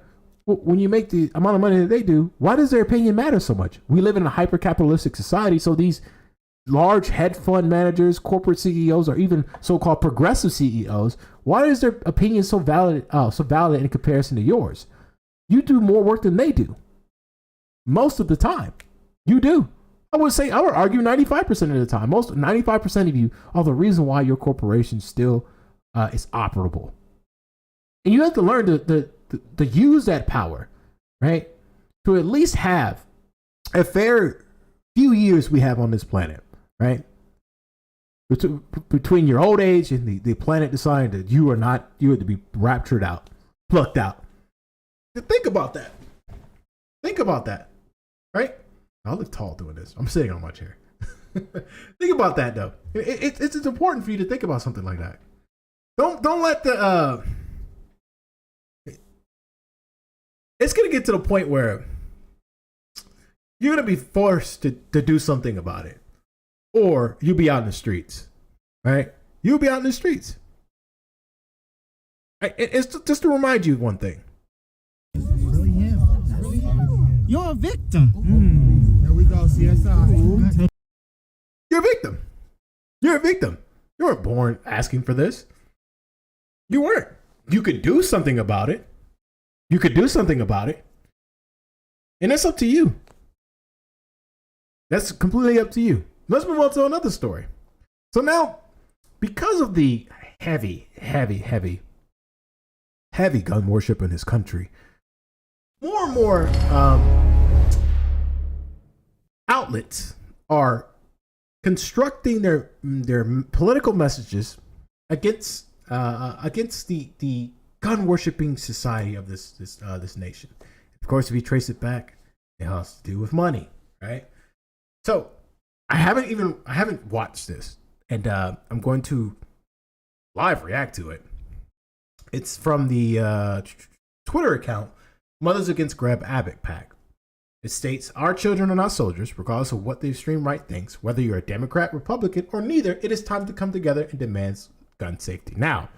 When you make the amount of money that they do, why does their opinion matter so much? We live in a hyper-capitalistic society, so these large hedge fund managers, corporate CEOs, or even so-called progressive CEOs, why is their opinion so valid in comparison to yours? You do more work than they do. Most of the time. You do. I would argue 95% of the time, 95% of you are the reason why your corporation still is operable. And you have to learn to use that power, right? To at least have a fair few years we have on this planet, right? Between your old age and the planet deciding that you are to be raptured out, plucked out. Think about that. Think about that, right? I look tall doing this. I'm sitting on my chair. Think about that, though. It's important for you to think about something like that. Don't let the it's gonna get to the point where you're gonna be forced to do something about it, or you'll be out in the streets, right? You'll be out in the streets. It's just to remind you of one thing.
You're a victim.
There we go, CSI.
You're a victim. You're a victim. You weren't born asking for this. You weren't. You could do something about it. You could do something about it. And that's up to you. That's completely up to you. Let's move on to another story. So now, because of the heavy gun worship in this country, more and more outlets are constructing their political messages against the gun worshiping society of this nation. Of course, if you trace it back, it has to do with money, right? So I haven't watched this, and I'm going to live react to it. It's from the Twitter account Mothers Against Grab Abbott PAC. It states, "Our children are not soldiers, regardless of what the extreme right thinks. Whether you're a Democrat, Republican, or neither, it is time to come together and demand gun safety." Now,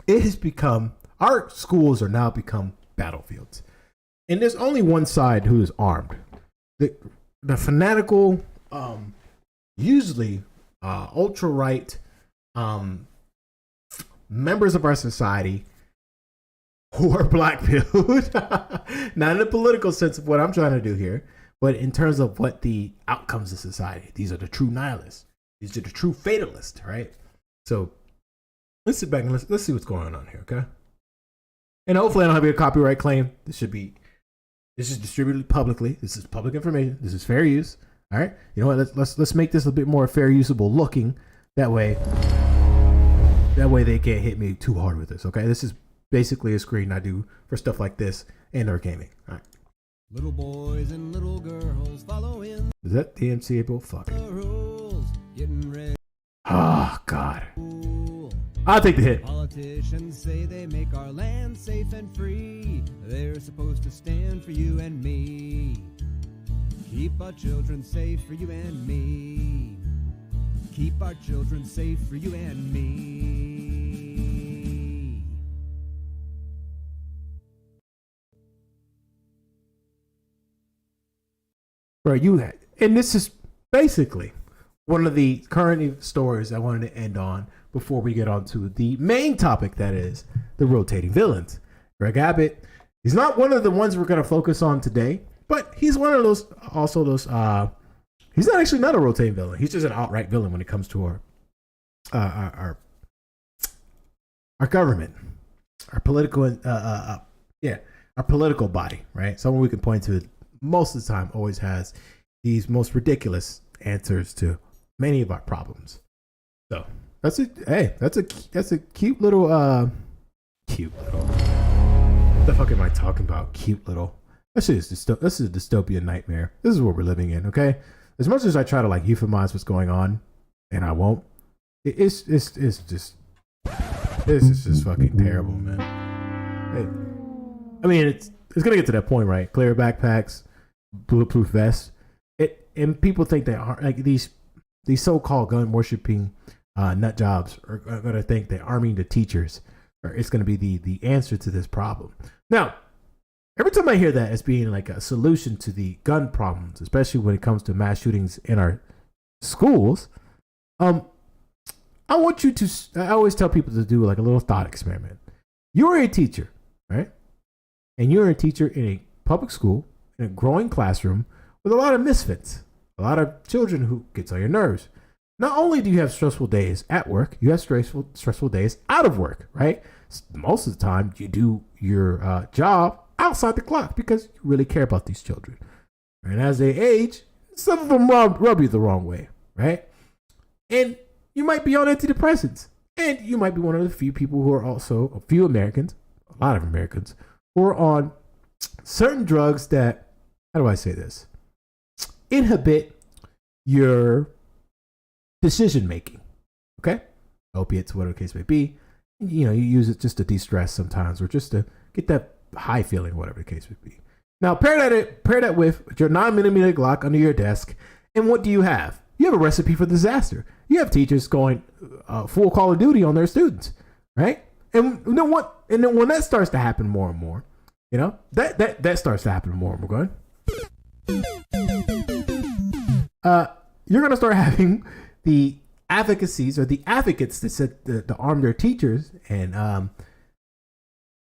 it has become, our schools are now become battlefields. And there's only one side who is armed. The fanatical, usually ultra-right members of our society who are black-pilled, not in the political sense of what I'm trying to do here, but in terms of what the outcomes of society. These are the true nihilists. These are the true fatalists, right? So let's sit back and let's see what's going on here, okay? And hopefully I don't have a copyright claim. This is distributed publicly. This is public information. This is fair use. All right. You know what? Let's make this a bit more fair usable looking. That way they can't hit me too hard with this. Okay. This is basically a screen I do for stuff like this and or gaming. All right.
Little boys and little girls following.
Is that DMC April? Fuck it.
Rules, getting ready.
Oh God. I'll take the hit.
Politicians say they make our land safe and free. They're supposed to stand for you and me. Keep our children safe for you and me. Keep our children safe for you and me.
Right, and this is basically one of the current stories I wanted to end on before we get on to the main topic, that is the rotating villains. Greg Abbott, he's not one of the ones we're going to focus on today, but he's one of those, he's not actually not a rotating villain. He's just an outright villain when it comes to our government, our political, our political body, right? Someone we can point to most of the time always has these most ridiculous answers to many of our problems. So that's a cute little what the fuck am I talking about? Cute little. This is a dystopian nightmare. This is what we're living in, okay? As much as I try to like euphemize what's going on, and I won't, it's just fucking terrible, man. I mean, it's gonna get to that point, right? Clear backpacks, bulletproof vests. And people think they are like these so-called gun worshiping nut jobs are gonna think that arming the teachers it's gonna be the answer to this problem. Now, every time I hear that as being like a solution to the gun problems, especially when it comes to mass shootings in our schools, I always tell people to do like a little thought experiment. You're a teacher, right? And you're a teacher in a public school, in a growing classroom with a lot of misfits, a lot of children who gets on your nerves. Not only do you have stressful days at work, you have stressful days out of work, right? Most of the time, you do your job outside the clock because you really care about these children. And as they age, some of them rub you the wrong way, right? And you might be on antidepressants. And you might be one of the few people who are also, a few Americans, a lot of Americans, who are on certain drugs that, how do I say this? Inhibit your decision making. Okay? Opiates, whatever the case may be. You know, you use it just to de-stress sometimes or just to get that high feeling, whatever the case may be. Now, pair that with your 9mm Glock under your desk, and what do you have? You have a recipe for disaster. You have teachers going full Call of Duty on their students, right? And you know what? And then when that starts to happen more and more, you know, that starts to happen more and more. Go ahead. You're gonna start having the advocacies or the advocates that said to arm their teachers and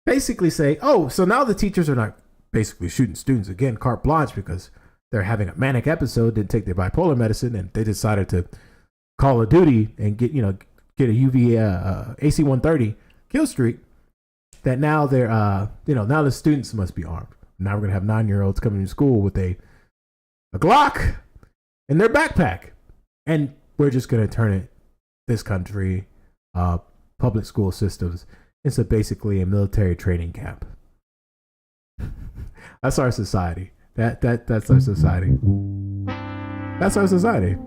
basically say, oh, so now the teachers are not basically shooting students again, carte blanche, because they're having a manic episode, didn't take their bipolar medicine, and they decided to call of duty and get a UV AC-130 kill streak. That now they're now the students must be armed. Now we're gonna have 9-year-olds coming to school with a Glock in their backpack, and we're just gonna turn this country, public school systems, into basically a military training camp. That's our society. That's our society. That's our society.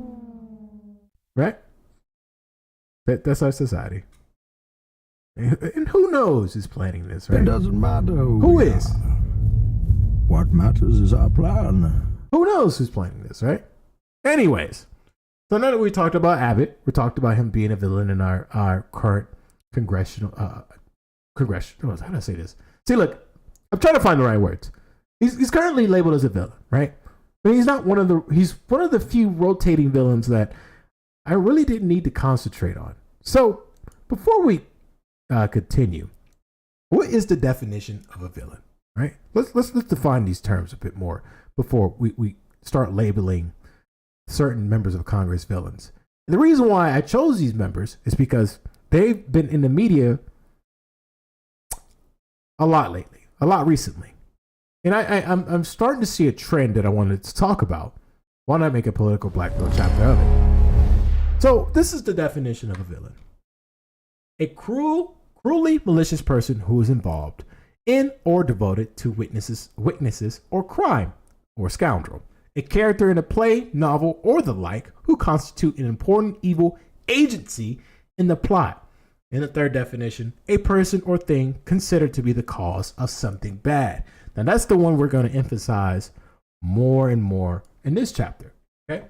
Right? That's our society. And who knows who's planning this, right?
It doesn't matter
who is.
What matters is our plan.
Who knows who's planning this, right? Anyways, so now that we talked about Abbott, we talked about him being a villain in our current congressional, how do I say this? See, look, I'm trying to find the right words. He's currently labeled as a villain, right? But he's not he's one of the few rotating villains that I really didn't need to concentrate on. So before we continue, what is the definition of a villain, right? Let's define these terms a bit more before we start labeling certain members of Congress villains. And the reason why I chose these members is because they've been in the media a lot lately, a lot recently. And I'm starting to see a trend that I wanted to talk about. Why not make a political black pill chapter of it? So this is the definition of a villain. A cruelly malicious person who is involved in or devoted to witnesses or crime, or scoundrel. A character in a play, novel, or the like who constitute an important evil agency in the plot. In the third definition, a person or thing considered to be the cause of something bad. Now that's the one we're going to emphasize more and more in this chapter. Okay.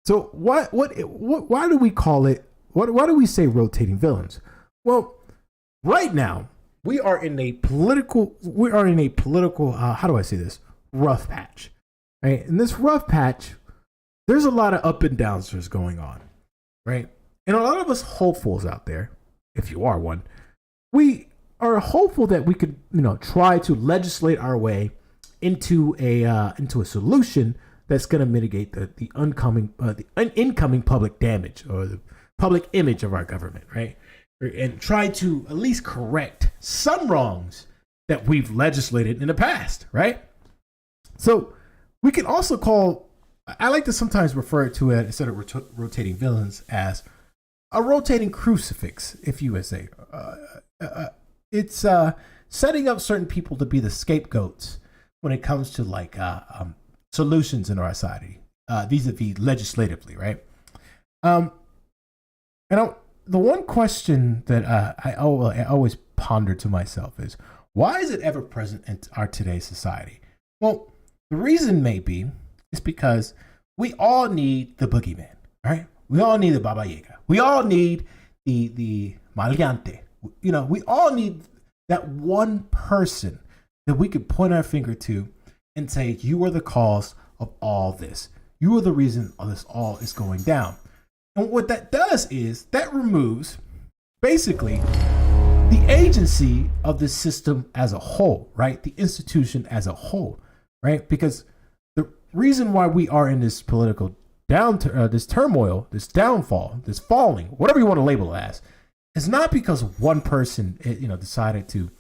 So why do we call it? Why do we say rotating villains? Well, right now we are in a political. How do I say this? Rough patch. Right. In this rough patch, there's a lot of up and downs that's going on. Right. And a lot of us hopefuls out there, if you are one, we are hopeful that we could, try to legislate our way into a solution that's going to mitigate the incoming public damage or the public image of our government, right? And try to at least correct some wrongs that we've legislated in the past, right? So we can also I like to sometimes refer to it, instead of rotating villains, as a rotating crucifix, if you would say. It's setting up certain people to be the scapegoats when it comes to solutions in our society, vis-a-vis legislatively, right? And the one question that I always ponder to myself is, why is it ever present in our today's society? Well, the reason may be is because we all need the boogeyman, right? We all need the Baba Yaga. We all need the maleante. We all need that one person that we could point our finger to and say, you are the cause of all this. You are the reason all this all is going down. And what that does is that removes basically the agency of the system as a whole, right? The institution as a whole, right? Because reason why we are in this political this turmoil, this downfall, this falling, whatever you want to label it as, is not because one person, decided to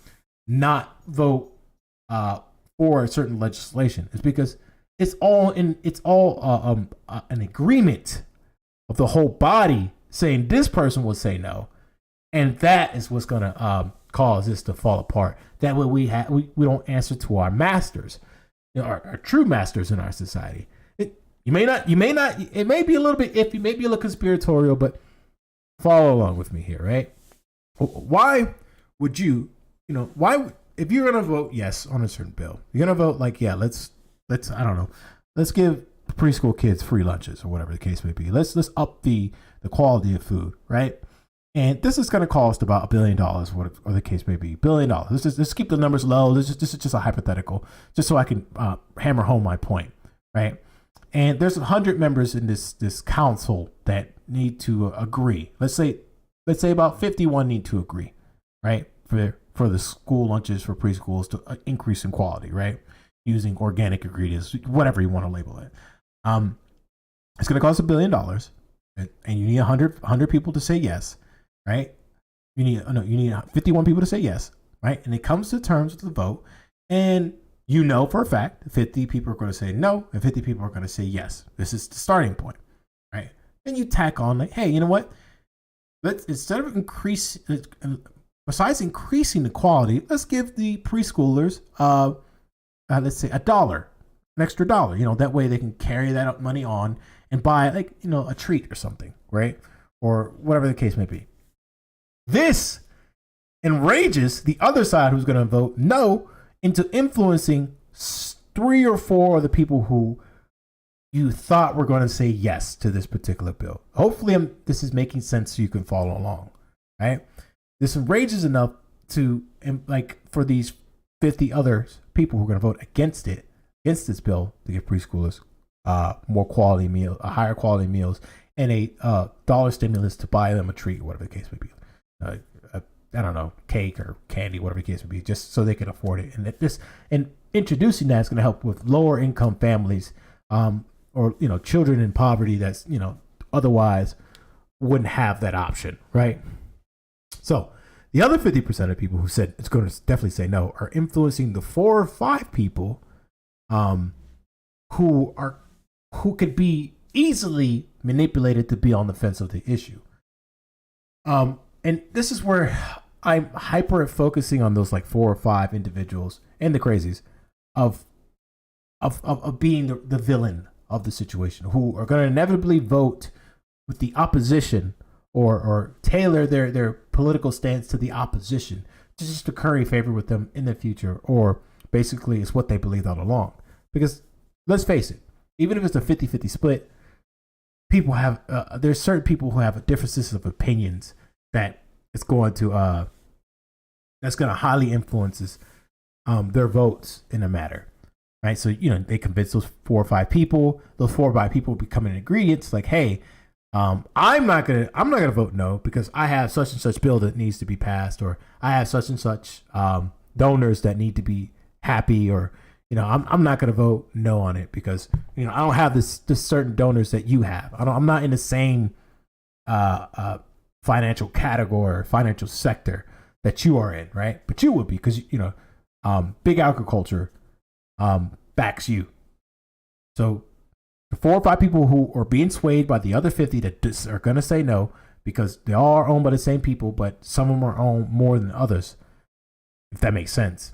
not vote for a certain legislation. It's because it's all an agreement of the whole body saying this person will say no, and that is what's gonna cause this to fall apart. That way we don't answer to our masters, our true masters in our society. It may not. It may be a little bit iffy, maybe a little conspiratorial, but follow along with me here, right? Why would you, why, if you're gonna vote yes on a certain bill, you're gonna vote like, yeah, let's I don't know, let's give preschool kids free lunches or whatever the case may be. Let's up the quality of food, right? And this is going to cost about $1 billion, or the case may be. $1 billion. Let's keep the numbers low. This is just a hypothetical, just so I can hammer home my point, right? And there's 100 members in this council that need to agree. Let's say about 51 need to agree, right? For the school lunches for preschools to increase in quality, right? Using organic ingredients, whatever you want to label it. It's going to cost $1 billion, and you need 100 people to say yes, right? You need 51 people to say yes, right? And it comes to terms with the vote, and for a fact 50 people are going to say no, and 50 people are going to say yes. This is the starting point, right? Then you tack on like, hey, you know what? Let's, instead of besides increasing the quality, let's give the preschoolers let's say $1, an extra $1. That way they can carry that money on and buy a treat or something, right? Or whatever the case may be. This enrages the other side who's going to vote no into influencing 3 or 4 of the people who you thought were going to say yes to this particular bill. Hopefully this is making sense so you can follow along, right? This enrages enough to, for these 50 other people who are going to vote against this bill to give preschoolers more quality meals, higher quality meals, and a dollar stimulus to buy them a treat, whatever the case may be. I don't know, cake or candy, whatever the case may be, just so they can afford it. And introducing that is going to help with lower income families, or children in poverty that's otherwise wouldn't have that option, right? So the other 50% of people who said it's going to definitely say no are influencing the 4 or 5 people who could be easily manipulated to be on the fence of the issue. And this is where I'm hyper focusing on those 4 or 5 individuals and the crazies of being the villain of the situation, who are going to inevitably vote with the opposition or tailor their political stance to the opposition just to curry favor with them in the future, or basically it's what they believed all along. Because let's face it, even if it's a 50-50 split, people have there's certain people who have differences of opinions that it's going to that's going to highly influences their votes in a matter, right? So they convince those 4 or 5 people. Those 4 or 5 people become an ingredient. It's like, hey, I'm not gonna vote no because I have such and such bill that needs to be passed, or I have such and such donors that need to be happy, or I'm not gonna vote no on it because I don't have this certain donors that you have. I'm not in the same financial category or financial sector that you are in, right? But you would be, because big agriculture backs you. So the 4 or 5 people who are being swayed by the other 50 that are going to say no, because they all are owned by the same people, but some of them are owned more than others, if that makes sense.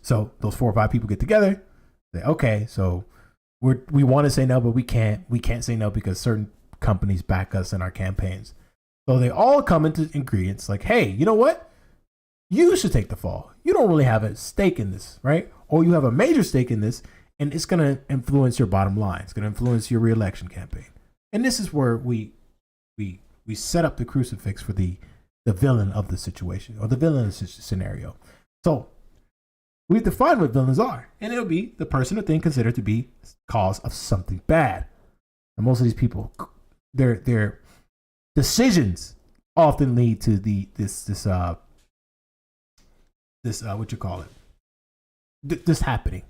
So those 4 or 5 people get together, say, okay, so we want to say no, but we can't say no because certain companies back us in our campaigns. So they all come into ingredients like, hey, you know what? You should take the fall. You don't really have a stake in this, right? Or you have a major stake in this, and it's going to influence your bottom line. It's going to influence your reelection campaign. And this is where we set up the crucifix for the villain of the situation, or the villain of the scenario. So we've defined what villains are, and it'll be the person or thing considered to be cause of something bad. And most of these people, their decisions often lead to this what you call it, this happening.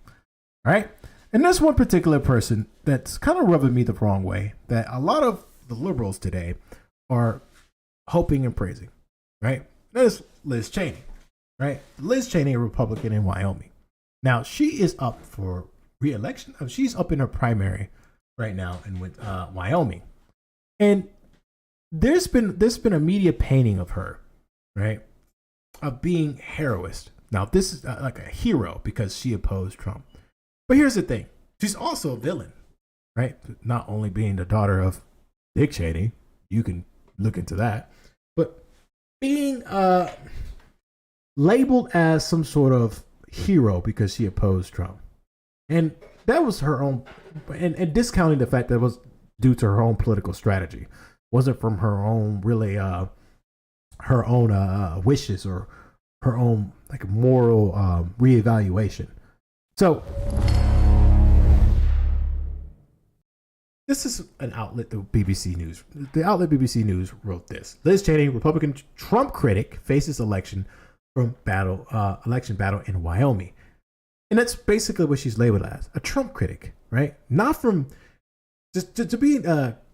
All right. And there's one particular person that's kind of rubbing me the wrong way that a lot of the liberals today are hoping and praising, right? That is Liz Cheney, right? Liz Cheney, a Republican in Wyoming. Now, she is up for re-election. She's up in her primary right now in Wyoming. And there's been a media painting of her, right, of being heroist. Now, this is like a hero because she opposed Trump. But here's the thing. She's also a villain, right? Not only being the daughter of Dick Cheney, you can look into that, but being labeled as some sort of hero because she opposed Trump. And that was her own, and discounting the fact that it was due to her own political strategy. Wasn't from her own, really, her own wishes or her own like moral reevaluation. So this is an outlet, the BBC News. The outlet BBC News wrote this. Liz Cheney, Republican Trump critic, faces election battle in Wyoming. And that's basically what she's labeled as, a Trump critic, right? Not from, just to be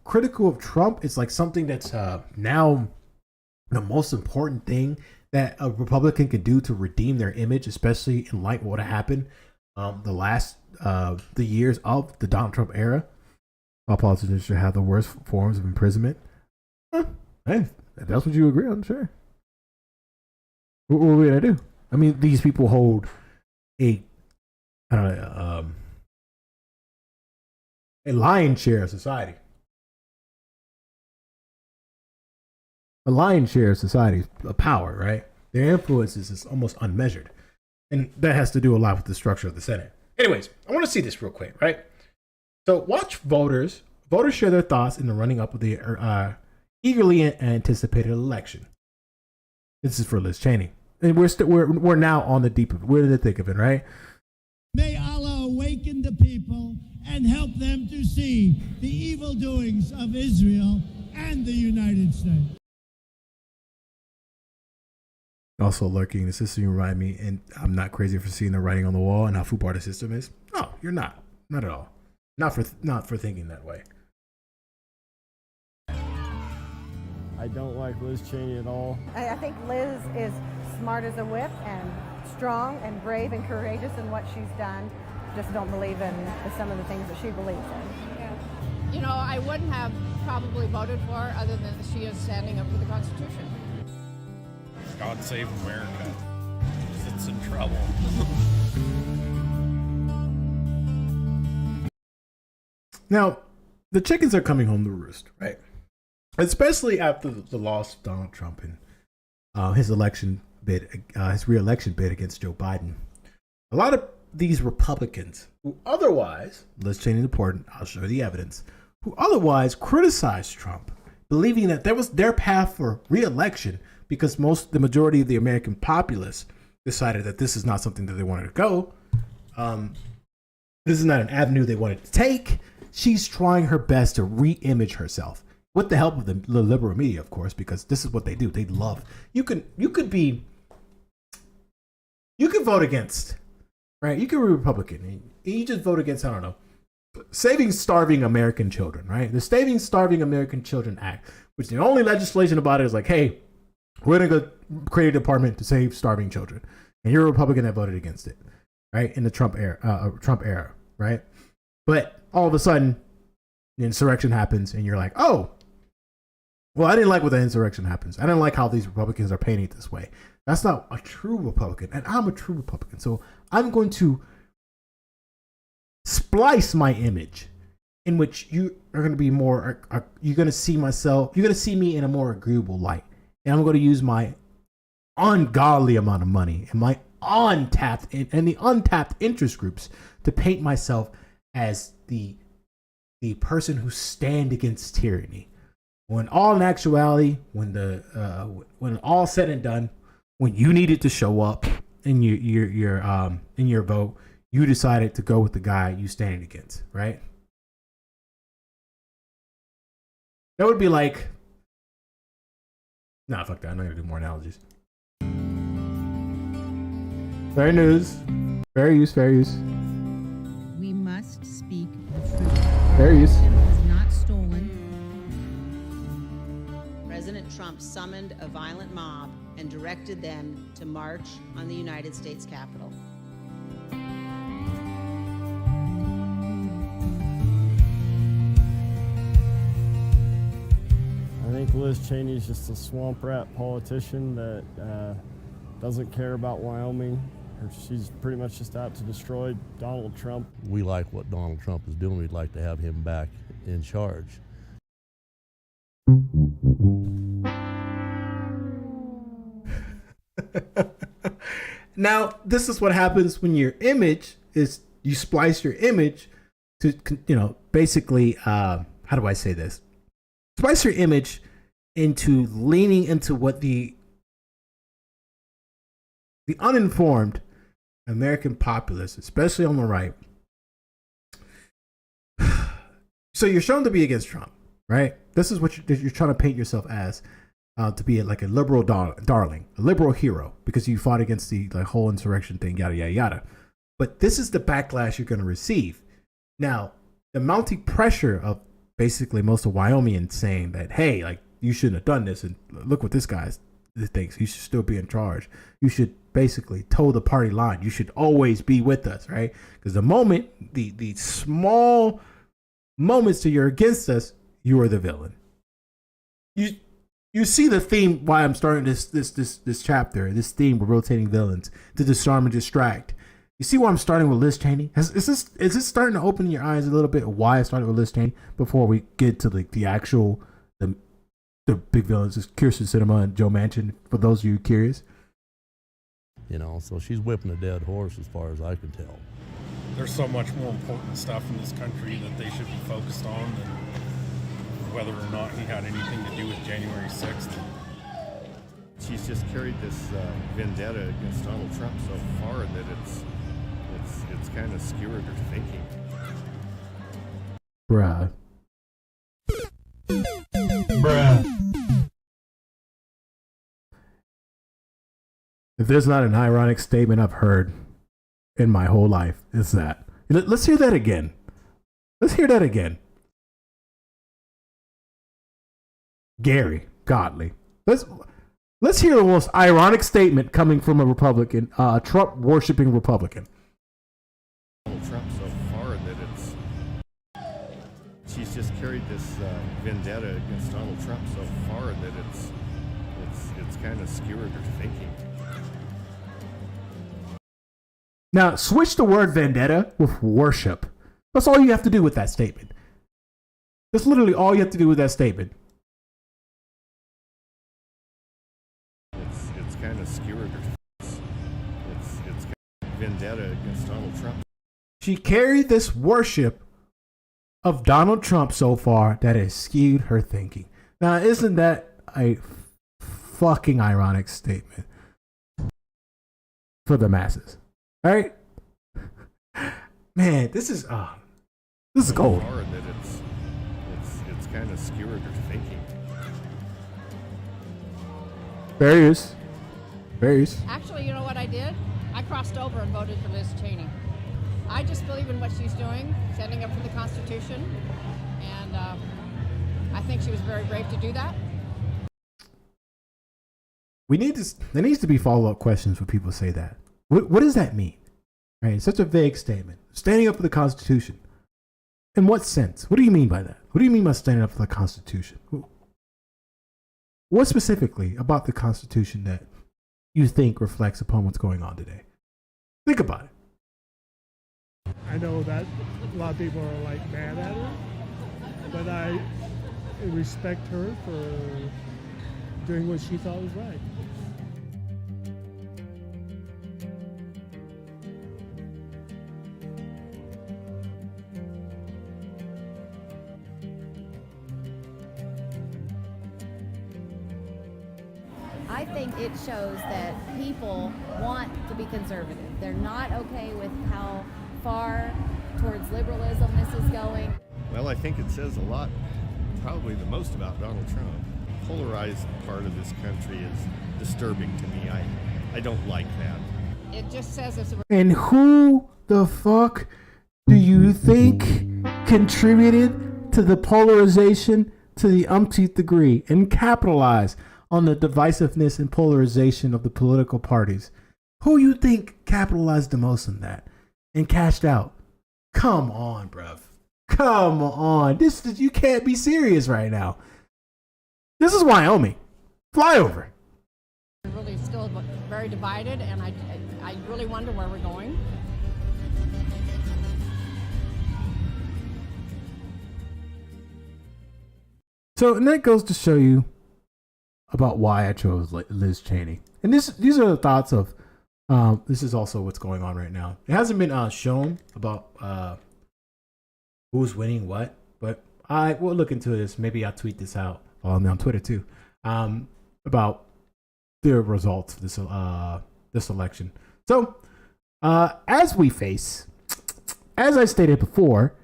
critical of Trump is like something that's now the most important thing that a Republican could do to redeem their image, especially in light of what happened the years of the Donald Trump era. All politicians should have the worst forms of imprisonment. Hey, if that's what you agree on, sure. What are we gonna do? I mean, these people hold a lion's share of society. A lion's share of society, a power, right? Their influence is almost unmeasured. And that has to do a lot with the structure of the Senate. Anyways, I want to see this real quick, right? So watch voters share their thoughts in the running up of the eagerly anticipated election. This is for Liz Cheney. And we're now on the deep of it. We're in the thick of it, right?
May Allah awaken the people and help them to see the evil doings of Israel and the United States.
Also lurking in the system, you remind me, and I'm not crazy for seeing the writing on the wall and how foolproof the system is. No, you're not. Not at all. Not for thinking that way.
I don't like Liz Cheney at all.
I think Liz is smart as a whip and strong and brave and courageous in what she's done. Just don't believe in some of the things that she believes in.
Yeah. You know, I wouldn't have probably voted for her other than she is standing up for the Constitution.
God save America. It's in trouble.
Now, the chickens are coming home to roost, right? Especially after the loss of Donald Trump and his re-election bid against Joe Biden. A lot of these Republicans who otherwise, Liz Cheney is important, I'll show you the evidence, who otherwise criticized Trump, believing that that was their path for re-election because the majority of the American populace decided that this is not something that they wanted to go. This is not an avenue they wanted to take. She's trying her best to re-image herself with the help of the liberal media, of course, because this is what they do. They love you can vote against, right? You can be Republican and you just vote against, I don't know, Saving Starving American Children, right? The Saving Starving American Children Act, which the only legislation about it is like, hey, we're gonna go create a department to save starving children, and you're a Republican that voted against it, right? In the Trump era, right? But all of a sudden, the insurrection happens, and you're like, oh, well, I didn't like what the insurrection happens. I didn't like how these Republicans are painting it this way. That's not a true Republican, and I'm a true Republican. So I'm going to splice my image in which you are going to be more, you're going to see me in a more agreeable light. And I'm going to use my ungodly amount of money and my untapped interest groups to paint myself as the person who stand against tyranny. When all in actuality, when all said and done, when you needed to show up in your vote, you decided to go with the guy you stand against, right? That would be like, nah, fuck that. I'm not gonna do more analogies. Fair use.
We must
There he is.
Was not stolen.
President Trump summoned a violent mob and directed them to march on the United States Capitol.
I think Liz Cheney's just a swamp rat politician that doesn't care about Wyoming. She's pretty much just out to destroy Donald Trump.
We like what Donald Trump is doing. We'd like to have him back in charge.
Now, this is what happens when your image is, you splice your image to, basically, how do I say this? Splice your image into leaning into what the uninformed American populace, especially on the right. So you're shown to be against Trump, right? This is what you're trying to paint yourself as, to be like a liberal darling, a liberal hero, because you fought against the whole insurrection thing, yada, yada, yada. But this is the backlash you're going to receive. Now, the mounting pressure of basically most of Wyomingians saying that, hey, like, you shouldn't have done this, and look what this guy thinks. You should still be in charge. You should basically toe the party line. You should always be with us, right? Because the moment, the small moments that you're against us, you are the villain. You see the theme why I'm starting this chapter, this theme with rotating villains, to disarm and distract. You see why I'm starting with Liz Cheney? Is this starting to open your eyes a little bit why I started with Liz Cheney before we get to the actual the big villains, is Kyrsten Sinema and Joe Manchin, for those of you curious?
So she's whipping a dead horse as far as I can tell.
There's so much more important stuff in this country that they should be focused on than whether or not he had anything to do with January 6th.
She's just carried this vendetta against Donald Trump so far that it's kind of skewered her thinking.
Bruh. If there's not an ironic statement I've heard in my whole life, it's that. Let's hear that again. Let's hear that again. Gary Godley. Let's hear the most ironic statement coming from a Republican, Trump worshiping Republican.
Donald Trump so far that she's just carried this vendetta against Donald Trump so far that it's kind of skewered her thinking.
Now, switch the word vendetta with worship. That's all you have to do with that statement. That's literally all you have to do with that statement.
It's kind of skewered her. It's kind of vendetta against Donald Trump.
She carried this worship of Donald Trump so far that has skewed her thinking. Now, isn't that a fucking ironic statement for the masses? All right, man, this is gold.
That it's kind of skewered her thinking.
There he is. There he is.
Actually, you know what I did? I crossed over and voted for Liz Cheney. I just believe in what she's doing, standing up for the Constitution, and I think she was very brave to do that.
There needs to be follow-up questions when people say that. What does that mean? Right, it's such a vague statement. Standing up for the Constitution. In what sense? What do you mean by that? What do you mean by standing up for the Constitution? What specifically about the Constitution that you think reflects upon what's going on today? Think about it.
I know that a lot of people are mad at her, but I respect her for doing what she thought was right.
I think it shows that people want to be conservative. They're not okay with how far towards liberalism this is going.
Well, I think it says a lot, probably the most about Donald Trump. The polarized part of this country is disturbing to me. I don't like that.
It just says it's a...
And who the fuck do you think contributed to the polarization to the umpteenth degree and capitalized on the divisiveness and polarization of the political parties. Who you think capitalized the most on that and cashed out? Come on, bruv. Come on. You can't be serious right now. This is Wyoming. Fly over.
We're really still very divided, and I really wonder where we're going.
So, and that goes to show you about why I chose Liz Cheney. And these are the thoughts of, this is also what's going on right now. It hasn't been shown about who's winning what, but I will look into this. Maybe I'll tweet this out. Follow me on Twitter too, about the results of this election. So, as we face, as I stated before,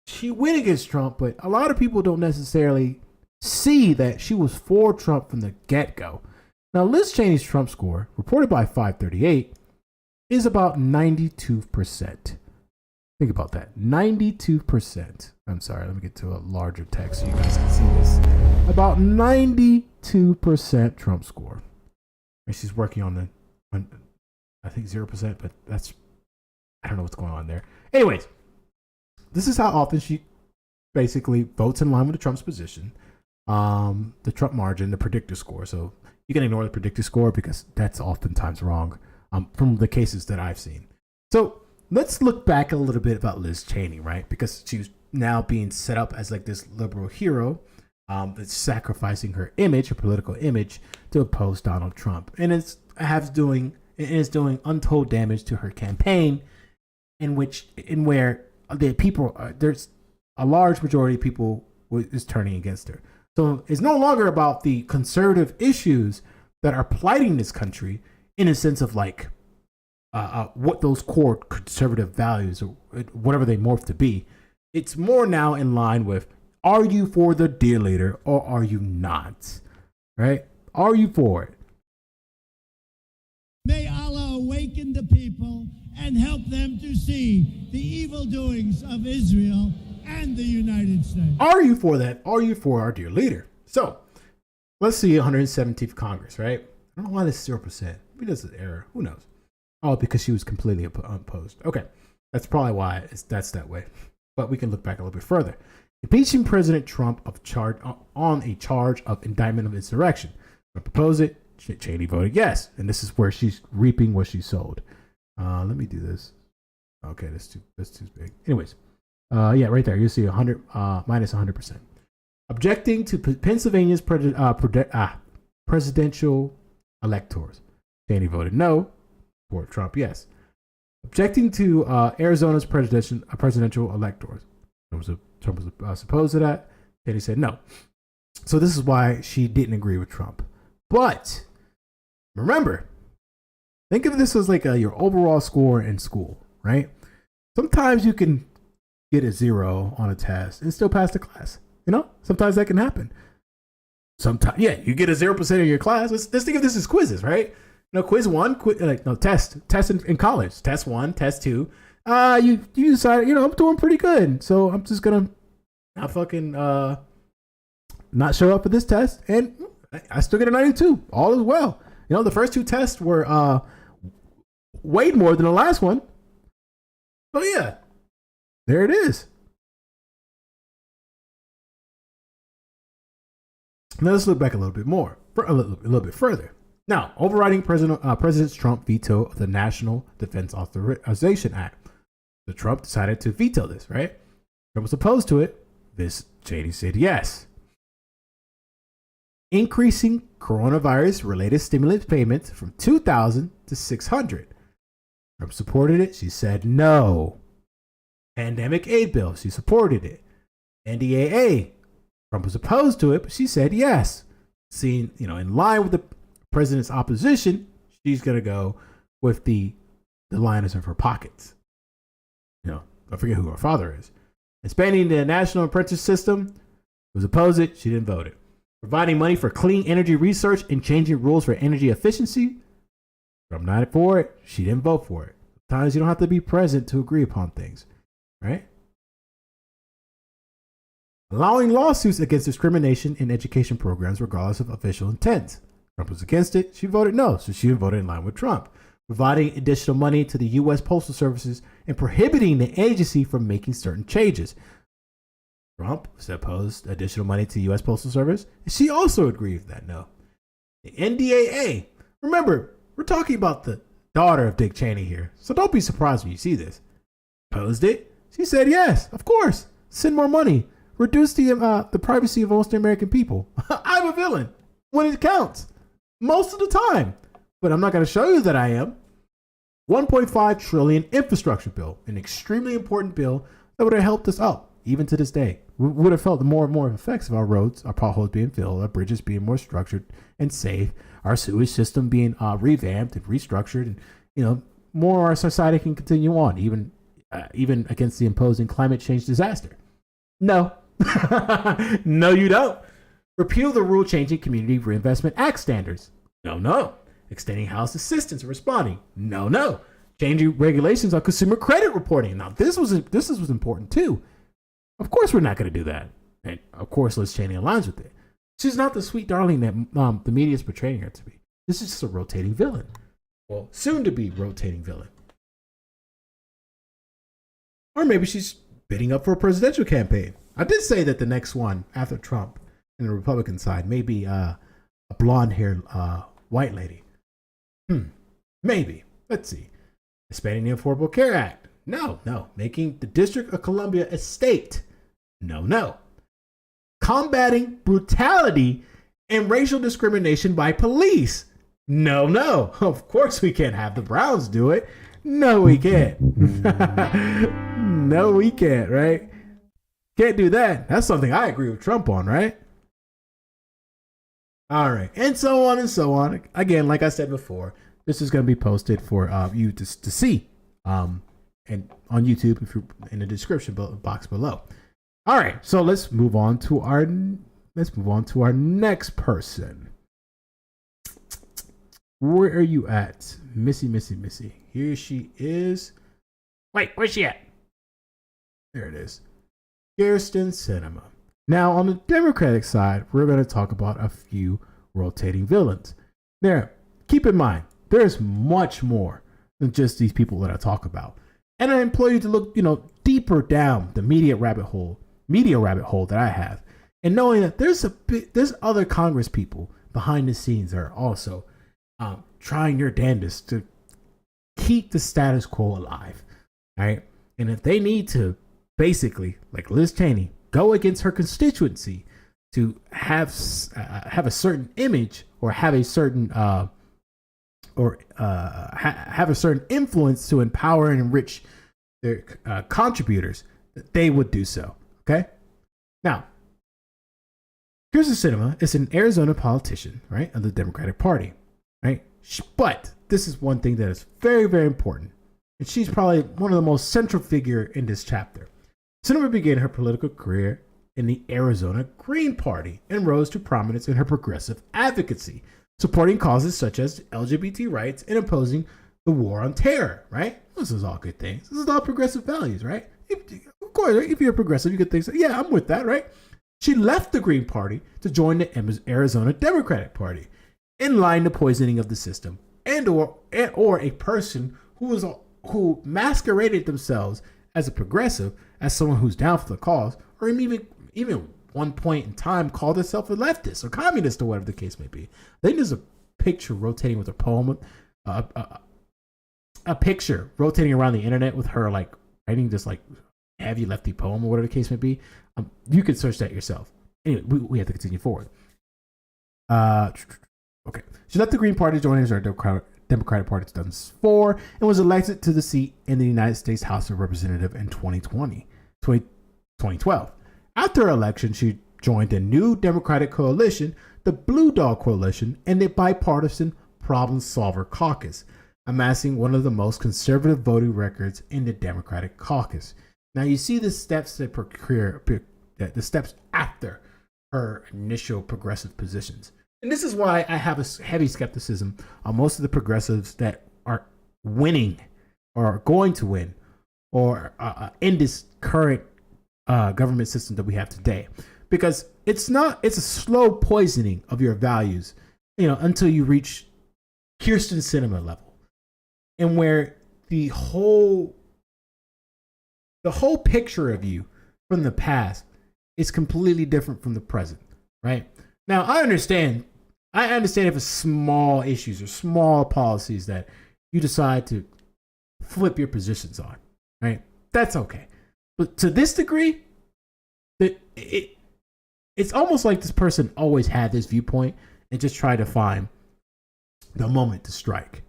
she went against Trump, but a lot of people don't necessarily see that she was for Trump from the get-go. Now, Liz Cheney's Trump score, reported by 538, is about 92%. Think about that. 92%. I'm sorry, let me get to a larger text so you guys can see this. About 92% Trump score. And she's working on I think 0%, but I don't know what's going on there. Anyways, this is how often she basically votes in line with the Trump's position. The Trump margin, the predictor score. So you can ignore the predictor score because that's oftentimes wrong from the cases that I've seen. So let's look back a little bit about Liz Cheney, right? Because she's now being set up as like this liberal hero that's sacrificing her image, her political image, to oppose Donald Trump. And it's doing untold damage to her campaign, where the people there's a large majority of people is turning against her. So it's no longer about the conservative issues that are blighting this country in a sense of like what those core conservative values or whatever they morph to be. It's more now in line with, are you for the dear leader or are you not? Right? Are you for it?
May Allah awaken the people and help them to see the evil doings of Israel and the United States.
Are you for that? Are you for our dear leader? So, let's see 117th Congress, right? I don't know why this is 0%. Maybe that's an error. Who knows? Oh, because she was completely opposed. Okay, that's probably why that's that way. But we can look back a little bit further. Impeaching President Trump on a charge of indictment of insurrection. I propose it. Cheney voted yes, and this is where she's reaping what she sowed. Let me do this. Okay, that's too big. Anyways, yeah, right there you see 100 minus 100%. Objecting to Pennsylvania's presidential electors. Cheney voted no. For Trump, yes. Objecting to Arizona's presidential electors. Trump was opposed to that. Cheney said no. So this is why she didn't agree with Trump. But remember, think of this as like your overall score in school, right? Sometimes you can get a 0 on a test and still pass the class. Sometimes that can happen. Sometimes, yeah, you get a 0% in your class. Let's think of this as quizzes, right? Quiz 1, test in college. Test 1, test 2. You decide, I'm doing pretty good, so I'm just gonna not fucking not show up for this test, and I still get a 92. All is well. The first 2 tests were way more than the last one. So yeah, there it is. Now let's look back a little bit more, a little bit further. Now, overriding President Trump's veto of the National Defense Authorization Act. So Trump decided to veto this, right? Trump was opposed to it. Cheney said yes. Increasing coronavirus-related stimulus payments from $2,000 to $600. Trump supported it. She said no. Pandemic aid bill. She supported it. NDAA. Trump was opposed to it, but she said yes. Seeing, in line with the president's opposition, she's going to go with the liners of her pockets. I forget who her father is. Expanding the national apprentice system, was opposed it, she didn't vote it. Providing money for clean energy research and changing rules for energy efficiency, Trump not for it, she didn't vote for it. Sometimes you don't have to be present to agree upon things, right? allowing lawsuits against discrimination in education programs regardless of official intent. Trump was against it. She voted no, so she voted in line with Trump. Providing additional money to the U.S. Postal Services and prohibiting the agency from making certain changes. Trump opposed additional money to U.S. Postal Service. And she also agreed with that. No. The NDAA. Remember, we're talking about the daughter of Dick Cheney here, so don't be surprised when you see this. Opposed it. She said yes, of course. Send more money. Reduce the privacy of most American people. I'm a villain when it counts. Most of the time. But I'm not going to show you that I am. 1.5 trillion infrastructure bill, an extremely important bill that would have helped us out, even to this day. We would have felt the more and more effects of our roads, our potholes being filled, our bridges being more structured and safe, our sewage system being revamped and restructured, and more of our society can continue on, even against the imposing climate change disaster. No, no, you don't. Repeal the rule-changing Community Reinvestment Act standards. No. Extending House assistance and responding. No. Changing regulations on consumer credit reporting. Now, this was important too. Of course, we're not going to do that. And of course, Liz Cheney aligns with it. She's not the sweet darling that the media is portraying her to be. This is just a rotating villain. Well, soon to be rotating villain. Or maybe she's bidding up for a presidential campaign. I did say that the next one after Trump and the Republican side may be a blonde-haired white lady. Maybe. Let's see. Expanding the Affordable Care Act. No. Making the District of Columbia a state. No. Combating brutality and racial discrimination by police. No. Of course we can't have the Browns do it. No, we can't. No, we can't, right? Can't do that. That's something I agree with Trump on, right? All right. And so on and so on. Again, like I said before, this is going to be posted for you to see and on YouTube if you're in the description box below. All right. So let's move on to our next person. Where are you at? Missy. Here she is. Wait, where's she at? There it is. Kyrsten Sinema. Now, on the Democratic side, we're going to talk about a few rotating villains. There, keep in mind, there's much more than just these people that I talk about. And I implore you to look, deeper down the media rabbit hole that I have. And knowing that there's other Congress people behind the scenes that are also trying their damnedest to keep the status quo alive. Right? And if they need to basically, like Liz Cheney, go against her constituency to have a certain image or have a certain have a certain influence to empower and enrich their contributors, that they would do so. Okay. Now, Kyrsten Sinema is an Arizona politician, right, of the Democratic Party, right? But this is one thing that is very, very important, and she's probably one of the most central figure in this chapter. Sinema began her political career in the Arizona Green Party and rose to prominence in her progressive advocacy, supporting causes such as LGBT rights and opposing the war on terror, right? This is all good things. This is all progressive values, right? Of course, right? If you're a progressive, you could think, yeah, I'm with that, right? She left the Green Party to join the Arizona Democratic Party, in line the poisoning of the system, or a person who masqueraded themselves as a progressive, as someone who's down for the cause, or even one point in time called herself a leftist or communist or whatever the case may be. Then there's a picture rotating with a poem, a picture rotating around the internet with her like writing this like heavy lefty poem or whatever the case may be. You could search that yourself. Anyway, we have to continue forward. Okay. She left the Green Party to join the Democratic Party in 2004 and was elected to the seat in the United States House of Representatives in 2012. After her election, she joined a new Democratic coalition, the Blue Dog Coalition, and the Bipartisan Problem Solver Caucus, amassing one of the most conservative voting records in the Democratic caucus. Now you see the steps the steps after her initial progressive positions. And this is why I have a heavy skepticism on most of the progressives that are winning or are going to win or in this current government system that we have today, because it's a slow poisoning of your values, until you reach Kyrsten Sinema level, and where the whole picture of you from the past is completely different from the present, right? Now, I understand if it's small issues or small policies that you decide to flip your positions on, right? That's okay. But to this degree, it's almost like this person always had this viewpoint and just tried to find the moment to strike.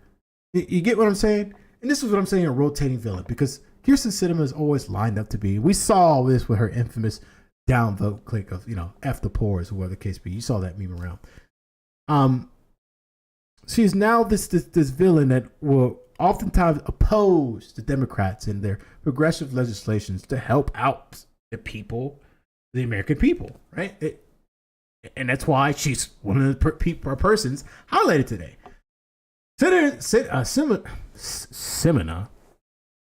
You get what I'm saying? And this is what I'm saying, a rotating villain, because Kyrsten Sinema is always lined up to be. We saw this with her infamous downvote click of, F the poor, or whatever the case be. You saw that meme around. She's now this villain that will oftentimes oppose the Democrats in their progressive legislations to help out the people, the American people, right? And that's why she's one of the persons highlighted today. Kyrsten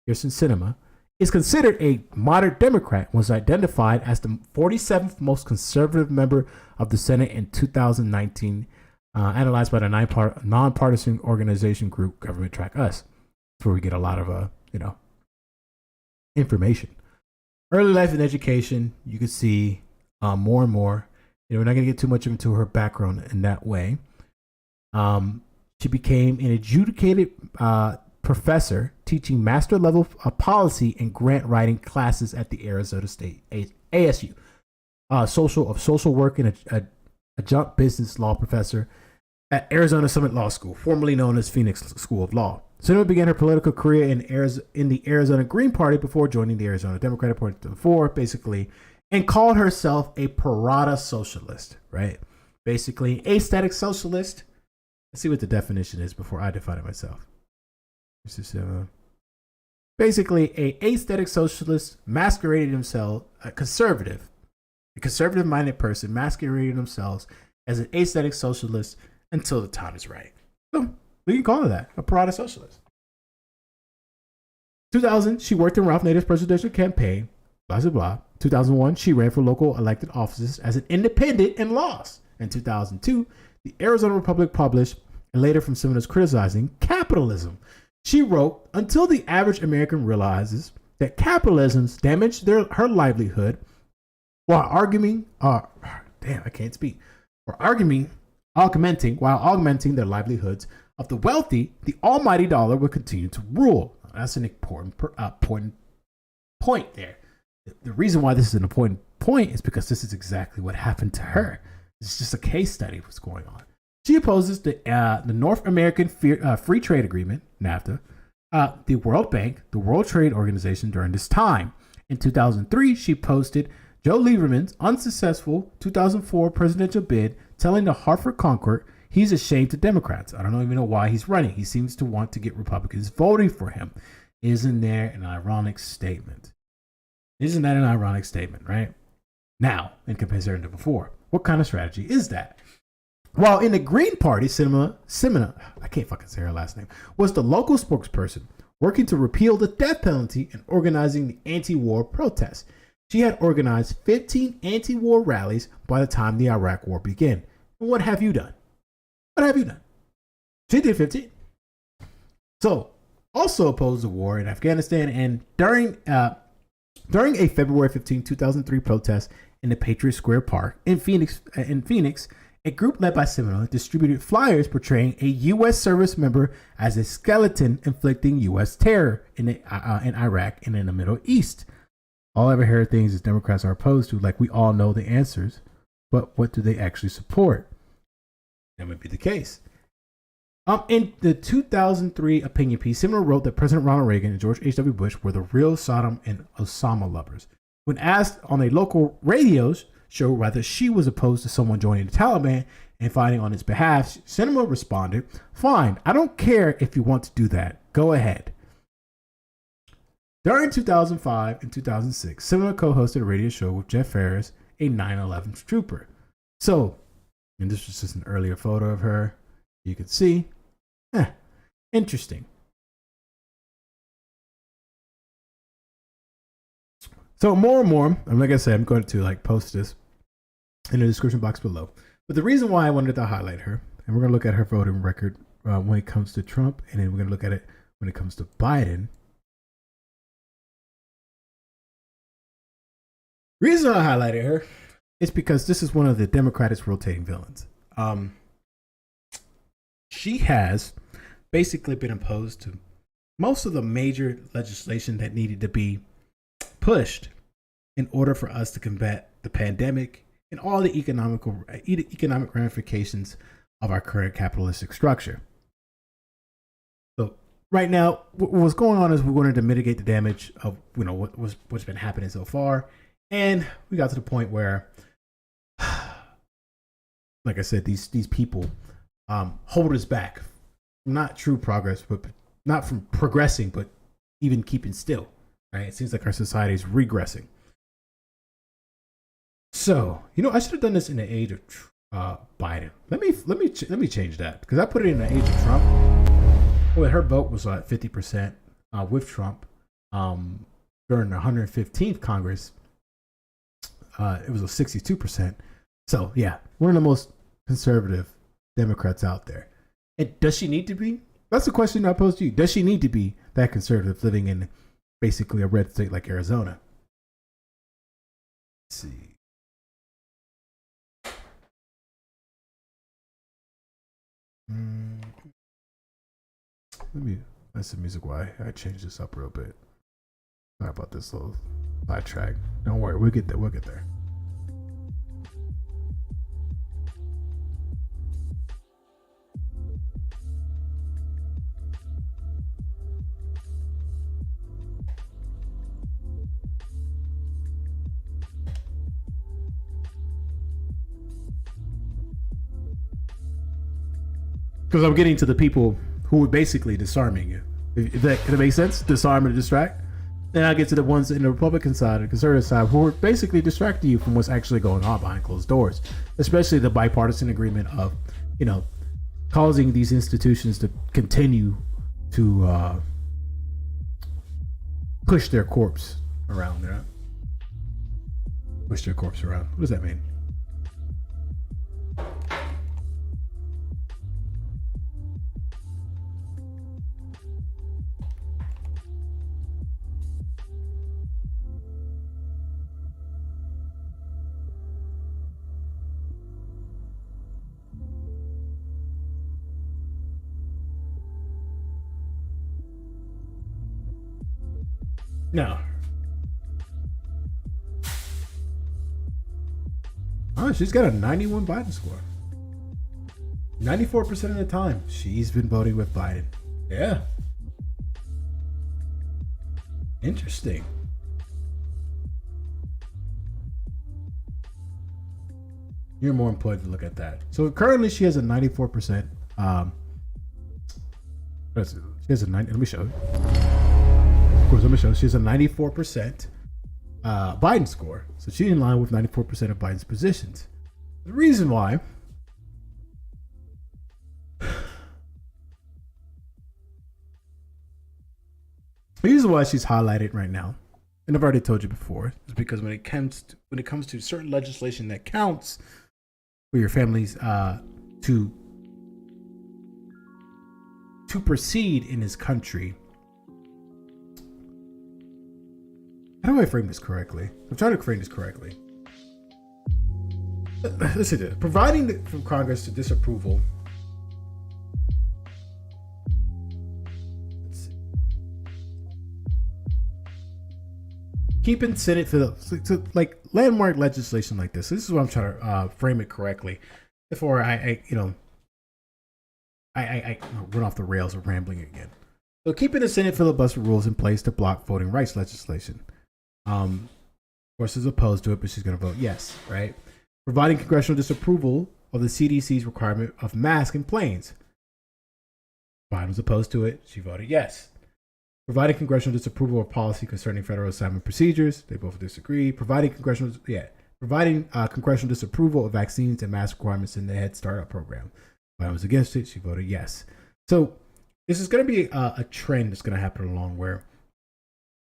Sinema is considered a moderate Democrat and was identified as the 47th most conservative member of the Senate in 2019, analyzed by the nonpartisan organization group Government Track Us. That's where we get a lot of information. Early life and education, you can see more and more. We're not going to get too much into her background in that way. She became an adjudicated professor teaching master level policy and grant writing classes at the Arizona State ASU. Social work and adjunct business law professor at Arizona Summit Law School, formerly known as Phoenix School of Law. Sinema began her political career in the Arizona Green Party before joining the Arizona Democratic Party in 2004, basically, and called herself a parada socialist, right? Basically, aesthetic socialist. Let's see what the definition is before I define it myself. This is basically a aesthetic socialist masquerading himself, a conservative-minded person masquerading themselves as an aesthetic socialist until the time is right. So we can call it that, a parada socialist. 2000, she worked in Ralph Nader's presidential campaign, blah, blah, blah. 2001, she ran for local elected offices as an independent and lost. In 2002, the Arizona Republic published a letter from Senator's criticizing capitalism. She wrote, until the average American realizes that capitalism's damaged her livelihood while augmenting their livelihoods of the wealthy, the almighty dollar will continue to rule. That's an important point there. The reason why this is an important point is because this is exactly what happened to her. It's just a case study of what's going on. She opposes the North American Free Trade Agreement, NAFTA, the World Bank, the World Trade Organization during this time. In 2003, she posted Joe Lieberman's unsuccessful 2004 presidential bid, telling the Hartford Concord he's ashamed of Democrats. I don't even know why he's running. He seems to want to get Republicans voting for him. Isn't there an ironic statement? Isn't that an ironic statement, right? Now, in comparison to before, what kind of strategy is that? While in the Green Party, Sinema, I can't fucking say her last name, was the local spokesperson working to repeal the death penalty and organizing the anti-war protests. She had organized 15 anti-war rallies by the time the Iraq War began. And what have you done? What have you done? She did 15. So, also opposed the war in Afghanistan, and during a February 15, 2003 protest in the Patriot Square Park in Phoenix, a group led by Sinema distributed flyers portraying a U.S. service member as a skeleton inflicting U.S. terror in Iraq and in the Middle East. All ever heard things is Democrats are opposed to, like we all know the answers, but what do they actually support? That might be the case. In the 2003 opinion piece, Sinema wrote that President Ronald Reagan and George H.W. Bush were the real Saddam and Osama lovers. When asked on a local radio show whether she was opposed to someone joining the Taliban and fighting on his behalf, Sinema responded, "Fine, I don't care if you want to do that. Go ahead." During 2005 and 2006, Sinema co-hosted a radio show with Jeff Ferris, a 9/11 trooper. So, and this was just an earlier photo of her. You can see. Interesting. So more and more, and like I said, I'm going to like post this in the description box below. But the reason why I wanted to highlight her, and we're going to look at her voting record when it comes to Trump, and then we're going to look at it when it comes to Biden. Reason I highlighted her is because this is one of the Democrats' rotating villains. She has basically been opposed to most of the major legislation that needed to be pushed in order for us to combat the pandemic and all the economic ramifications of our current capitalistic structure. So right now, what's going on is we wanted to mitigate the damage of what's been happening so far, and we got to the point where, like I said, these people hold us back from not true progress, but not from progressing, but even keeping still. Right? It seems like our society is regressing. So, I should have done this in the age of Biden. Let me change that, because I put it in the age of Trump. Well, her vote was like 50% with Trump during the 115th Congress. It was a 62%. So yeah, one of the most conservative Democrats out there. And does she need to be? That's the question I posed to you. Does she need to be that conservative living in basically a red state like Arizona? Let's see. That's the music. Why I changed this up real bit. Sorry about this little sidetrack. Don't worry, we'll get there. We'll get there. Because I'm getting to the people who are basically disarming you. If that makes sense? Disarm and distract. Then I'll get to the ones in the Republican side, the conservative side, who are basically distracting you from what's actually going on behind closed doors. Especially the bipartisan agreement of, causing these institutions to continue to push their corpse around there. Push their corpse around. What does that mean? No. Oh, she's got a 91 Biden score. 94% of the time, she's been voting with Biden. Yeah. Interesting. You're more employed to look at that. So currently she has a 94%. She has a 90. Let me show you. Of course, let me show you. She has a 94% Biden score. So she's in line with 94% of Biden's positions. The reason why she's highlighted right now, and I've already told you before, is because when it comes to certain legislation that counts for your families to proceed in this country. How do I frame this correctly? I'm trying to frame this correctly. Let's see this. Providing from Congress to disapproval. Let's see. Keeping Senate for the like landmark legislation like this. This is what I'm trying to frame it correctly. Before I went off the rails of rambling again. So keeping the Senate filibuster rules in place to block voting rights legislation. Of course, is opposed to it, but she's going to vote yes, right? Providing congressional disapproval of the CDC's requirement of masks in planes. Biden was opposed to it. She voted yes. Providing congressional disapproval of policy concerning federal assignment procedures. They both disagree. Providing congressional disapproval of vaccines and mask requirements in the Head Start program. Biden was against it. She voted yes. So this is going to be a trend that's going to happen along where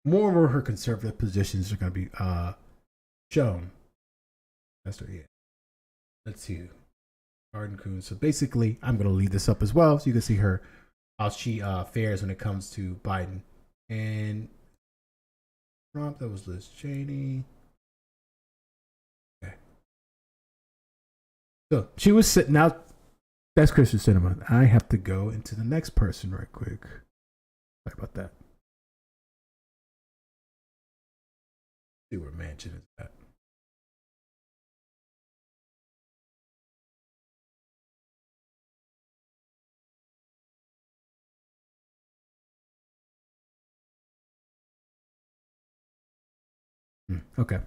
more and more her conservative positions are going to be shown. That's what, yeah. Let's see. Arden Coons. So basically, I'm going to leave this up as well so you can see her how she fares when it comes to Biden and Trump. That was Liz Cheney. Okay. So she was sitting out. That's Kyrsten Sinema. I have to go into the next person right quick. Sorry about that. See where Manchin is at. Okay.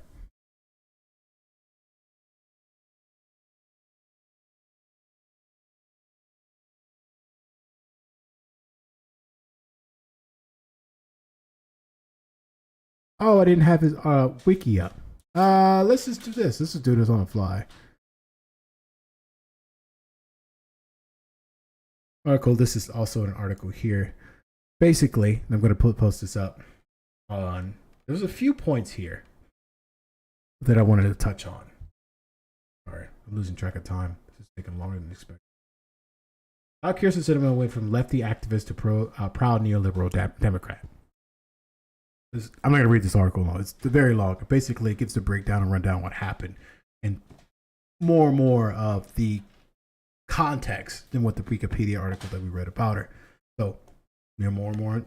Oh, I didn't have his wiki up. Let's just do this. Let's just do this on the fly. Article. This is also an article here. Basically, I'm going to post this up on. There's a few points here that I wanted to touch on. All right, I'm losing track of time. This is taking longer than expected. How Kyrsten Sinema went from lefty activist to proud neoliberal Democrat. I'm not going to read this article long. It's very long. Basically, it gives the breakdown and rundown what happened and more of the context than what the Wikipedia article that we read about her. So you're more and more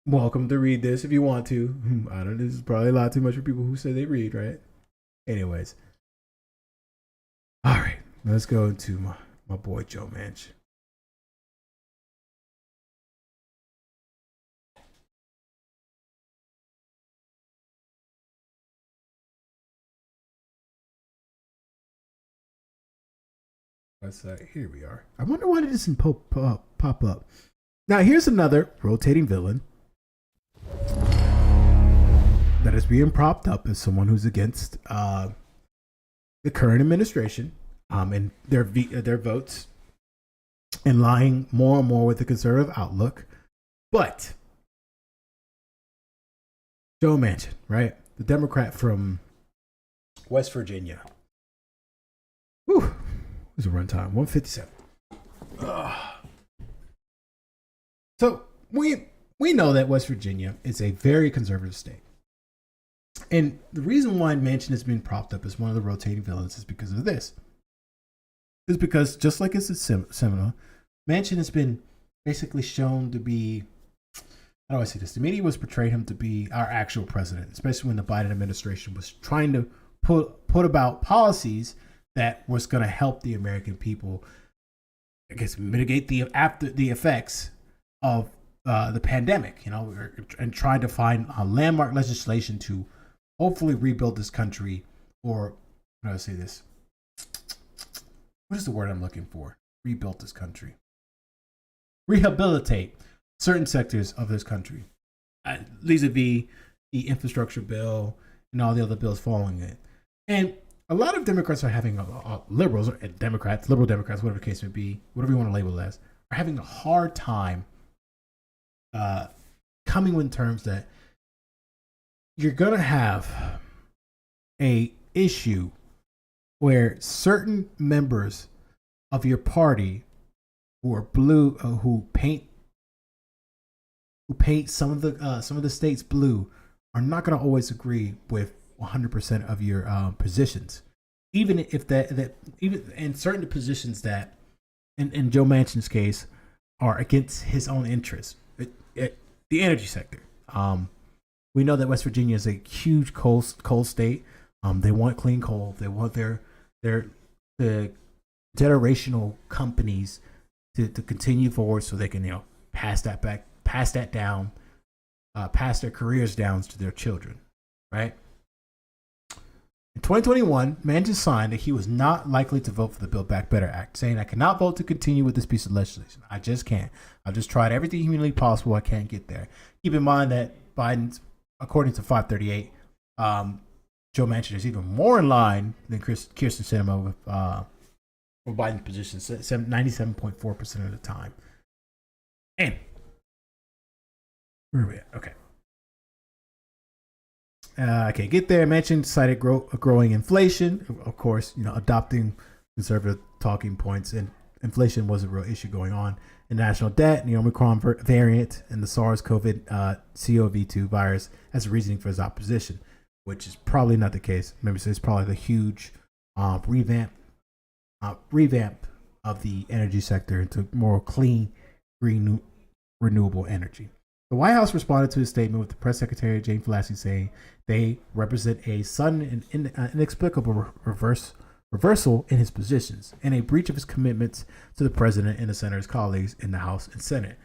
welcome to read this if you want to. I don't know. This is probably a lot too much for people who say they read, right? Anyways. All right. Let's go into my boy Joe Manchin. Here we are. I wonder why it doesn't pop up. Now, here's another rotating villain that is being propped up as someone who's against the current administration and their votes and lying more and more with the conservative outlook. But Joe Manchin, right? The Democrat from West Virginia. Whew. What's the runtime? 157. So we know that West Virginia is a very conservative state. And the reason why Manchin has been propped up as one of the rotating villains is because of this. It's because just like it's a Sinema, Manchin has been basically shown to be, how do I say this? The media was portrayed him to be our actual president, especially when the Biden administration was trying to put about policies that was going to help the American people, I guess, mitigate the effects of the pandemic, and trying to find a landmark legislation to hopefully rebuild this country, or how do I say this? What is the word I'm looking for? Rebuild this country. Rehabilitate certain sectors of this country, vis-a-vis the infrastructure bill and all the other bills following it. And a lot of Democrats are having, liberals or Democrats, liberal Democrats, whatever the case may be, whatever you want to label it as, are having a hard time coming with terms that you're going to have a issue where certain members of your party who are blue, who paint some of the states blue, are not going to always agree with 100% of your positions, even if that even in certain positions that, in Joe Manchin's case, are against his own interests. The energy sector. We know that West Virginia is a huge coal state. They want clean coal. They want the generational companies to continue forward so they can pass that down, pass their careers down to their children, right? In 2021, Manchin signed that he was not likely to vote for the Build Back Better Act, saying, "I cannot vote to continue with this piece of legislation. I just can't. I've just tried everything humanly possible. I can't get there." Keep in mind that Biden's, according to 538, Joe Manchin is even more in line than Kyrsten Sinema with Biden's position, 97.4% of the time. And where are we at? Okay. I can't get there. Manchin cited growing inflation. Of course, adopting conservative talking points, and inflation was a real issue going on. And national debt, the Omicron variant, and the SARS-CoV-2 virus as reasoning for his opposition, which is probably not the case. Maybe it's probably the huge revamp of the energy sector into more clean, green, renewable energy. The White House responded to his statement with the press secretary, Jane Flassy, saying they represent a sudden and inexplicable reversal in his positions and a breach of his commitments to the president and the senator's colleagues in the House and Senate.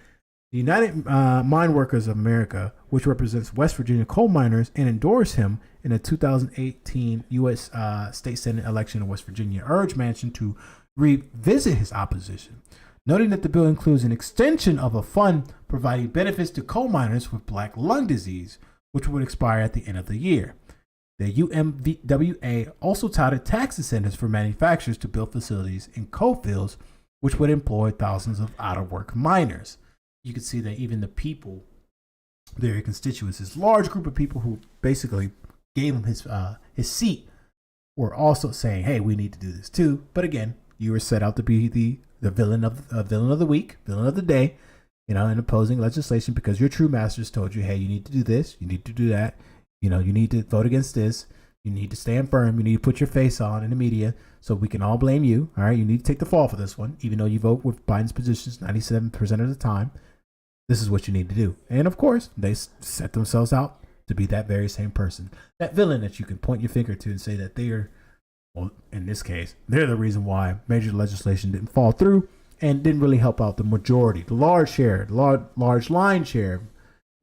The United Mine Workers of America, which represents West Virginia coal miners and endorsed him in the 2018 U.S. State Senate election in West Virginia, urged Manchin to revisit his opposition, noting that the bill includes an extension of a fund providing benefits to coal miners with black lung disease, which would expire at the end of the year. The UMWA also touted tax incentives for manufacturers to build facilities in coal fields, which would employ thousands of out-of-work miners. You can see that even the people, their constituents, this large group of people who basically gave him his seat, were also saying, "Hey, we need to do this too." But again, you were set out to be the villain of the week, villain of the day, in opposing legislation because your true masters told you, "Hey, you need to do this, you need to do that, you need to vote against this, you need to stand firm, you need to put your face on in the media so we can all blame you. All right, you need to take the fall for this one, even though you vote with Biden's positions 97% of the time. This is what you need to do." And of course, they set themselves out to be that very same person, that villain that you can point your finger to and say that they are, well, in this case, they're the reason why major legislation didn't fall through and didn't really help out the majority, the large share, large line share.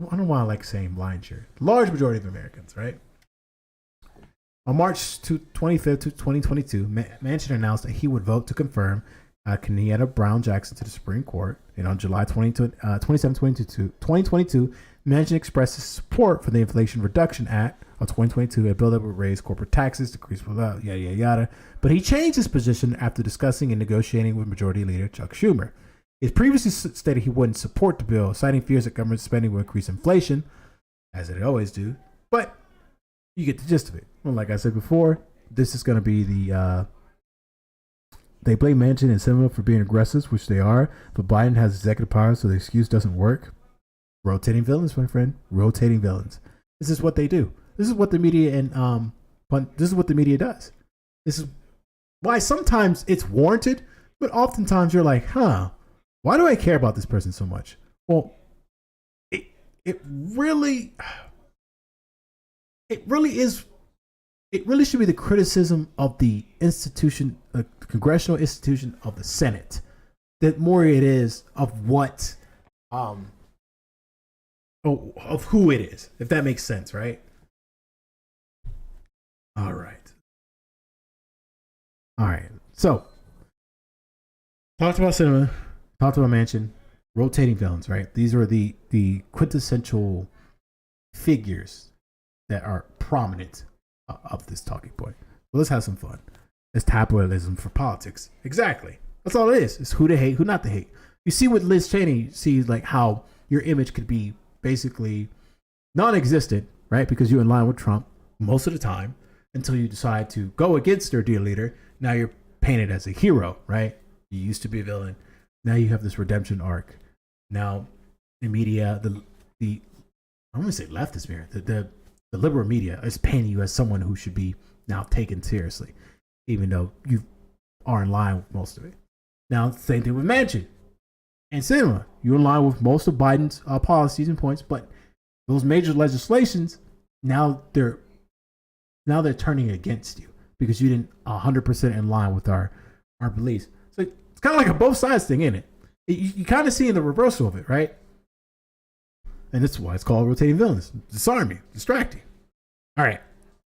I don't know why I like saying line share. Large majority of Americans, right? On March 25th, 2022, Manchin announced that he would vote to confirm Kenyatta Brown Jackson to the Supreme Court. And on July 27, 2022, Manchin expressed his support for the Inflation Reduction Act of 2022, a bill that would raise corporate taxes, decrease yada, yada, yada. But he changed his position after discussing and negotiating with Majority Leader Chuck Schumer. He previously stated he wouldn't support the bill, citing fears that government spending will increase inflation, as it always do. But you get the gist of it. Well, like I said before, this is going to be the... They blame Manchin and Sinema for being aggressive, which they are, but Biden has executive power, so the excuse doesn't work. Rotating villains, my friend. Rotating villains. This is what they do. This is what the media this is what the media does. This is why sometimes it's warranted, but oftentimes you're like, why do I care about this person so much? Well, it really is. It really should be the criticism of the institution, the congressional institution of the Senate, that more it is of what, of who it is, if that makes sense, right? All right. So, talked about Sinema, talked about Manchin, rotating villains, right? These are the quintessential figures that are prominent of this talking point. Well, let's have some fun. It's tabloidism for politics. Exactly. That's all it is. It's who to hate, who not to hate. You see with Liz Cheney, you see like how your image could be basically non-existent, right? Because you're in line with Trump most of the time until you decide to go against their dear leader. Now you're painted as a hero, right? You used to be a villain. Now you have this redemption arc. Now the media, I don't want to say leftist mirror, the liberal media is painting you as someone who should be now taken seriously, even though you are in line with most of it. Now, same thing with Manchin and Sinema. You're in line with most of Biden's policies and points, but those major legislations, now they're turning against you because you didn't 100% in line with our beliefs. So it's kind of like a both sides thing, isn't it? You kind of see the reversal of it, right? And that's why it's called rotating villains. Disarm you, distract you. All right.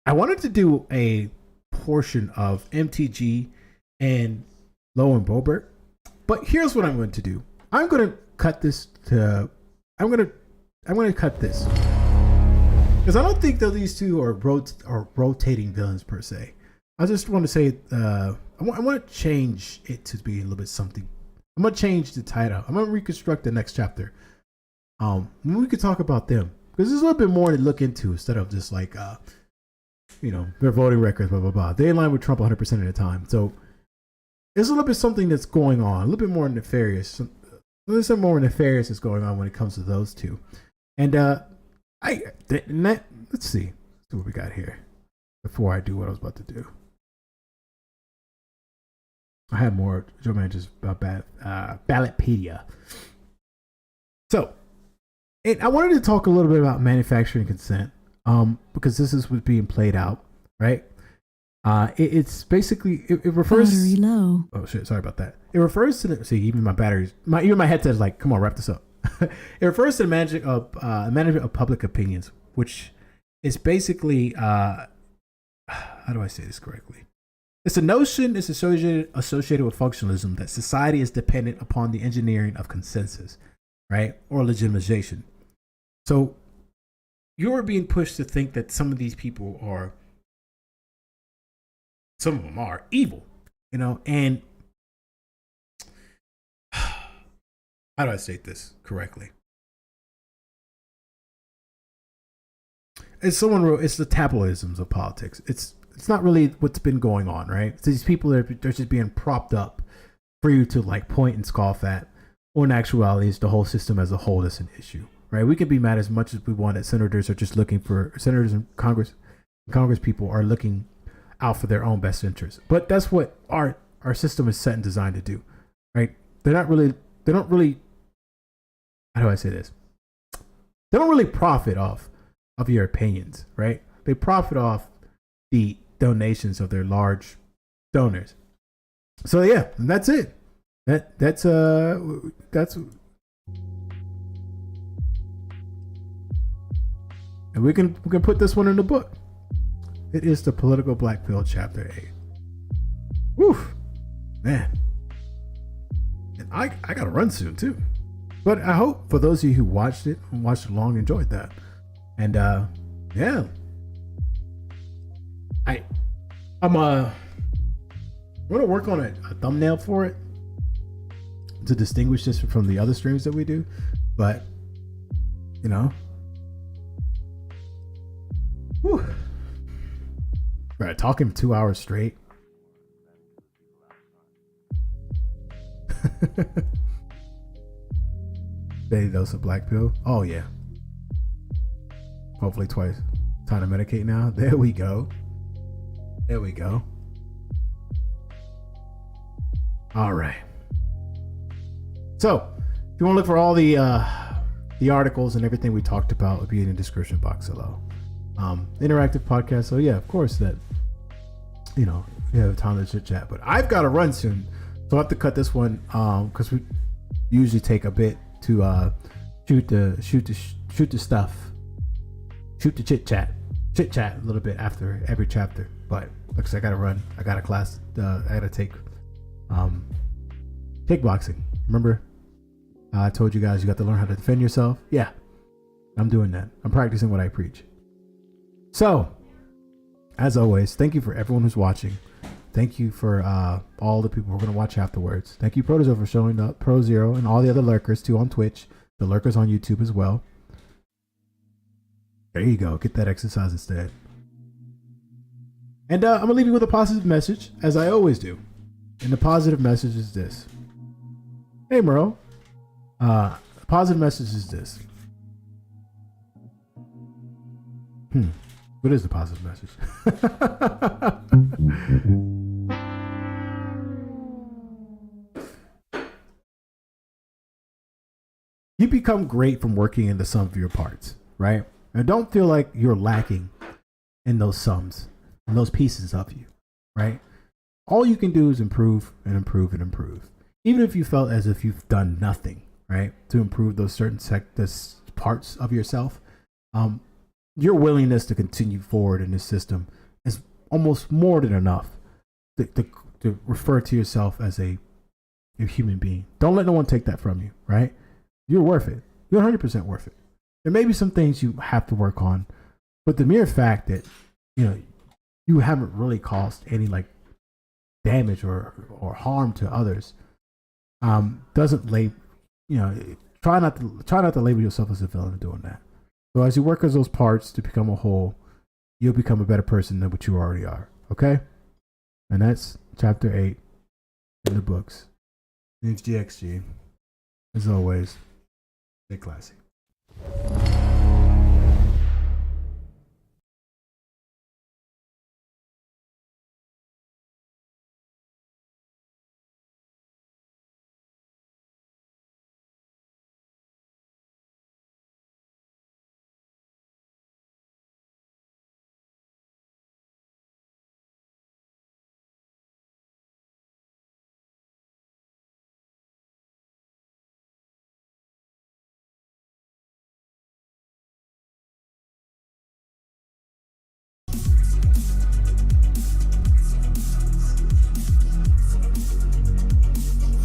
I wanted to do a portion of MTG and Lowen Boebert, but here's what I'm going to do. I'm going to cut this to. I'm going to cut this because I don't think that these two are rotating villains per se. I just want to say I want to change it to be a little bit something. I'm going to change the title. I'm going to reconstruct the next chapter. We could talk about them because there's a little bit more to look into instead of just like, their voting records, blah, blah, blah. They align with Trump 100% of the time. So there's a little bit something that's going on, a little bit more nefarious. There's some more nefarious that's going on when it comes to those two. And let's see what we got here before I do what I was about to do. I have more Joe Manchin's Ballotpedia. So, I wanted to talk a little bit about manufacturing consent, because this is what's being played out, right? It's basically it refers.
Battery low.
Oh shit! Sorry about that. It refers to even my batteries. Even my headset is like, come on, wrap this up. It refers to the management of public opinions, which is basically how do I say this correctly? It's a notion is associated with functionalism that society is dependent upon the engineering of consensus, right, or legitimization. So you're being pushed to think that some of these people are, some of them are evil, and how do I state this correctly? As someone wrote, it's the tabloidisms of politics. It's not really what's been going on, right? It's these people they're just being propped up for you to like point and scoff at. Or in actuality, it's the whole system as a whole that's an issue, right? We can be mad as much as we want that senators are just looking for senators and Congress people are looking out for their own best interests. But that's what our system is set and designed to do, right? They don't really, how do I say this? They don't really profit off of your opinions, right? They profit off the donations of their large donors. So yeah, and that's it. That's and we can put this one in the book. It is the Political Black Pill, Chapter 8. Woof, man. And I gotta run soon too. But I hope for those of you who watched it and watched along enjoyed that. And yeah. I'm gonna work on a thumbnail for it to distinguish this from the other streams that we do. But whew. Right, talking 2 hours straight. Daily dose of black pill. Oh yeah. Hopefully twice. Time to medicate now. There we go. There we go. All right. So, if you want to look for all the articles and everything we talked about, it'll be in the description box below. Interactive podcast. So yeah, of course that you have time to chit chat. But I've got to run soon, so I have to cut this one because we usually take a bit to shoot the chit chat a little bit after every chapter. But because I gotta run, I got a class. I gotta take kickboxing. Remember, I told you guys you got to learn how to defend yourself. Yeah, I'm doing that. I'm practicing what I preach. So, as always, thank you for everyone who's watching. Thank you for all the people who are going to watch afterwards. Thank you, Protozo, for showing up, Pro Zero, and all the other lurkers too on Twitch. The lurkers on YouTube as well. There you go. Get that exercise instead. And I'm going to leave you with a positive message, as I always do. And the positive message is this. Hey, Merle. The positive message is this. What is the positive message? You become great from working in the sum of your parts, right? And don't feel like you're lacking in those sums and those pieces of you, right? All you can do is improve and improve and improve. Even if you felt as if you've done nothing, right, to improve those certain parts of yourself, your willingness to continue forward in this system is almost more than enough to refer to yourself as a human being. Don't let no one take that from you, right? You're worth it. You're 100% worth it. There may be some things you have to work on, but the mere fact that you haven't really caused any like damage or harm to others doesn't try not to label yourself as a villain in doing that. So as you work as those parts to become a whole, you'll become a better person than what you already are. Okay? And that's chapter 8 in the books. Name's GXG. As always, stay classy.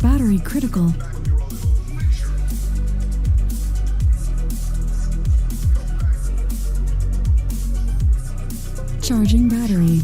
Battery critical. Charging battery.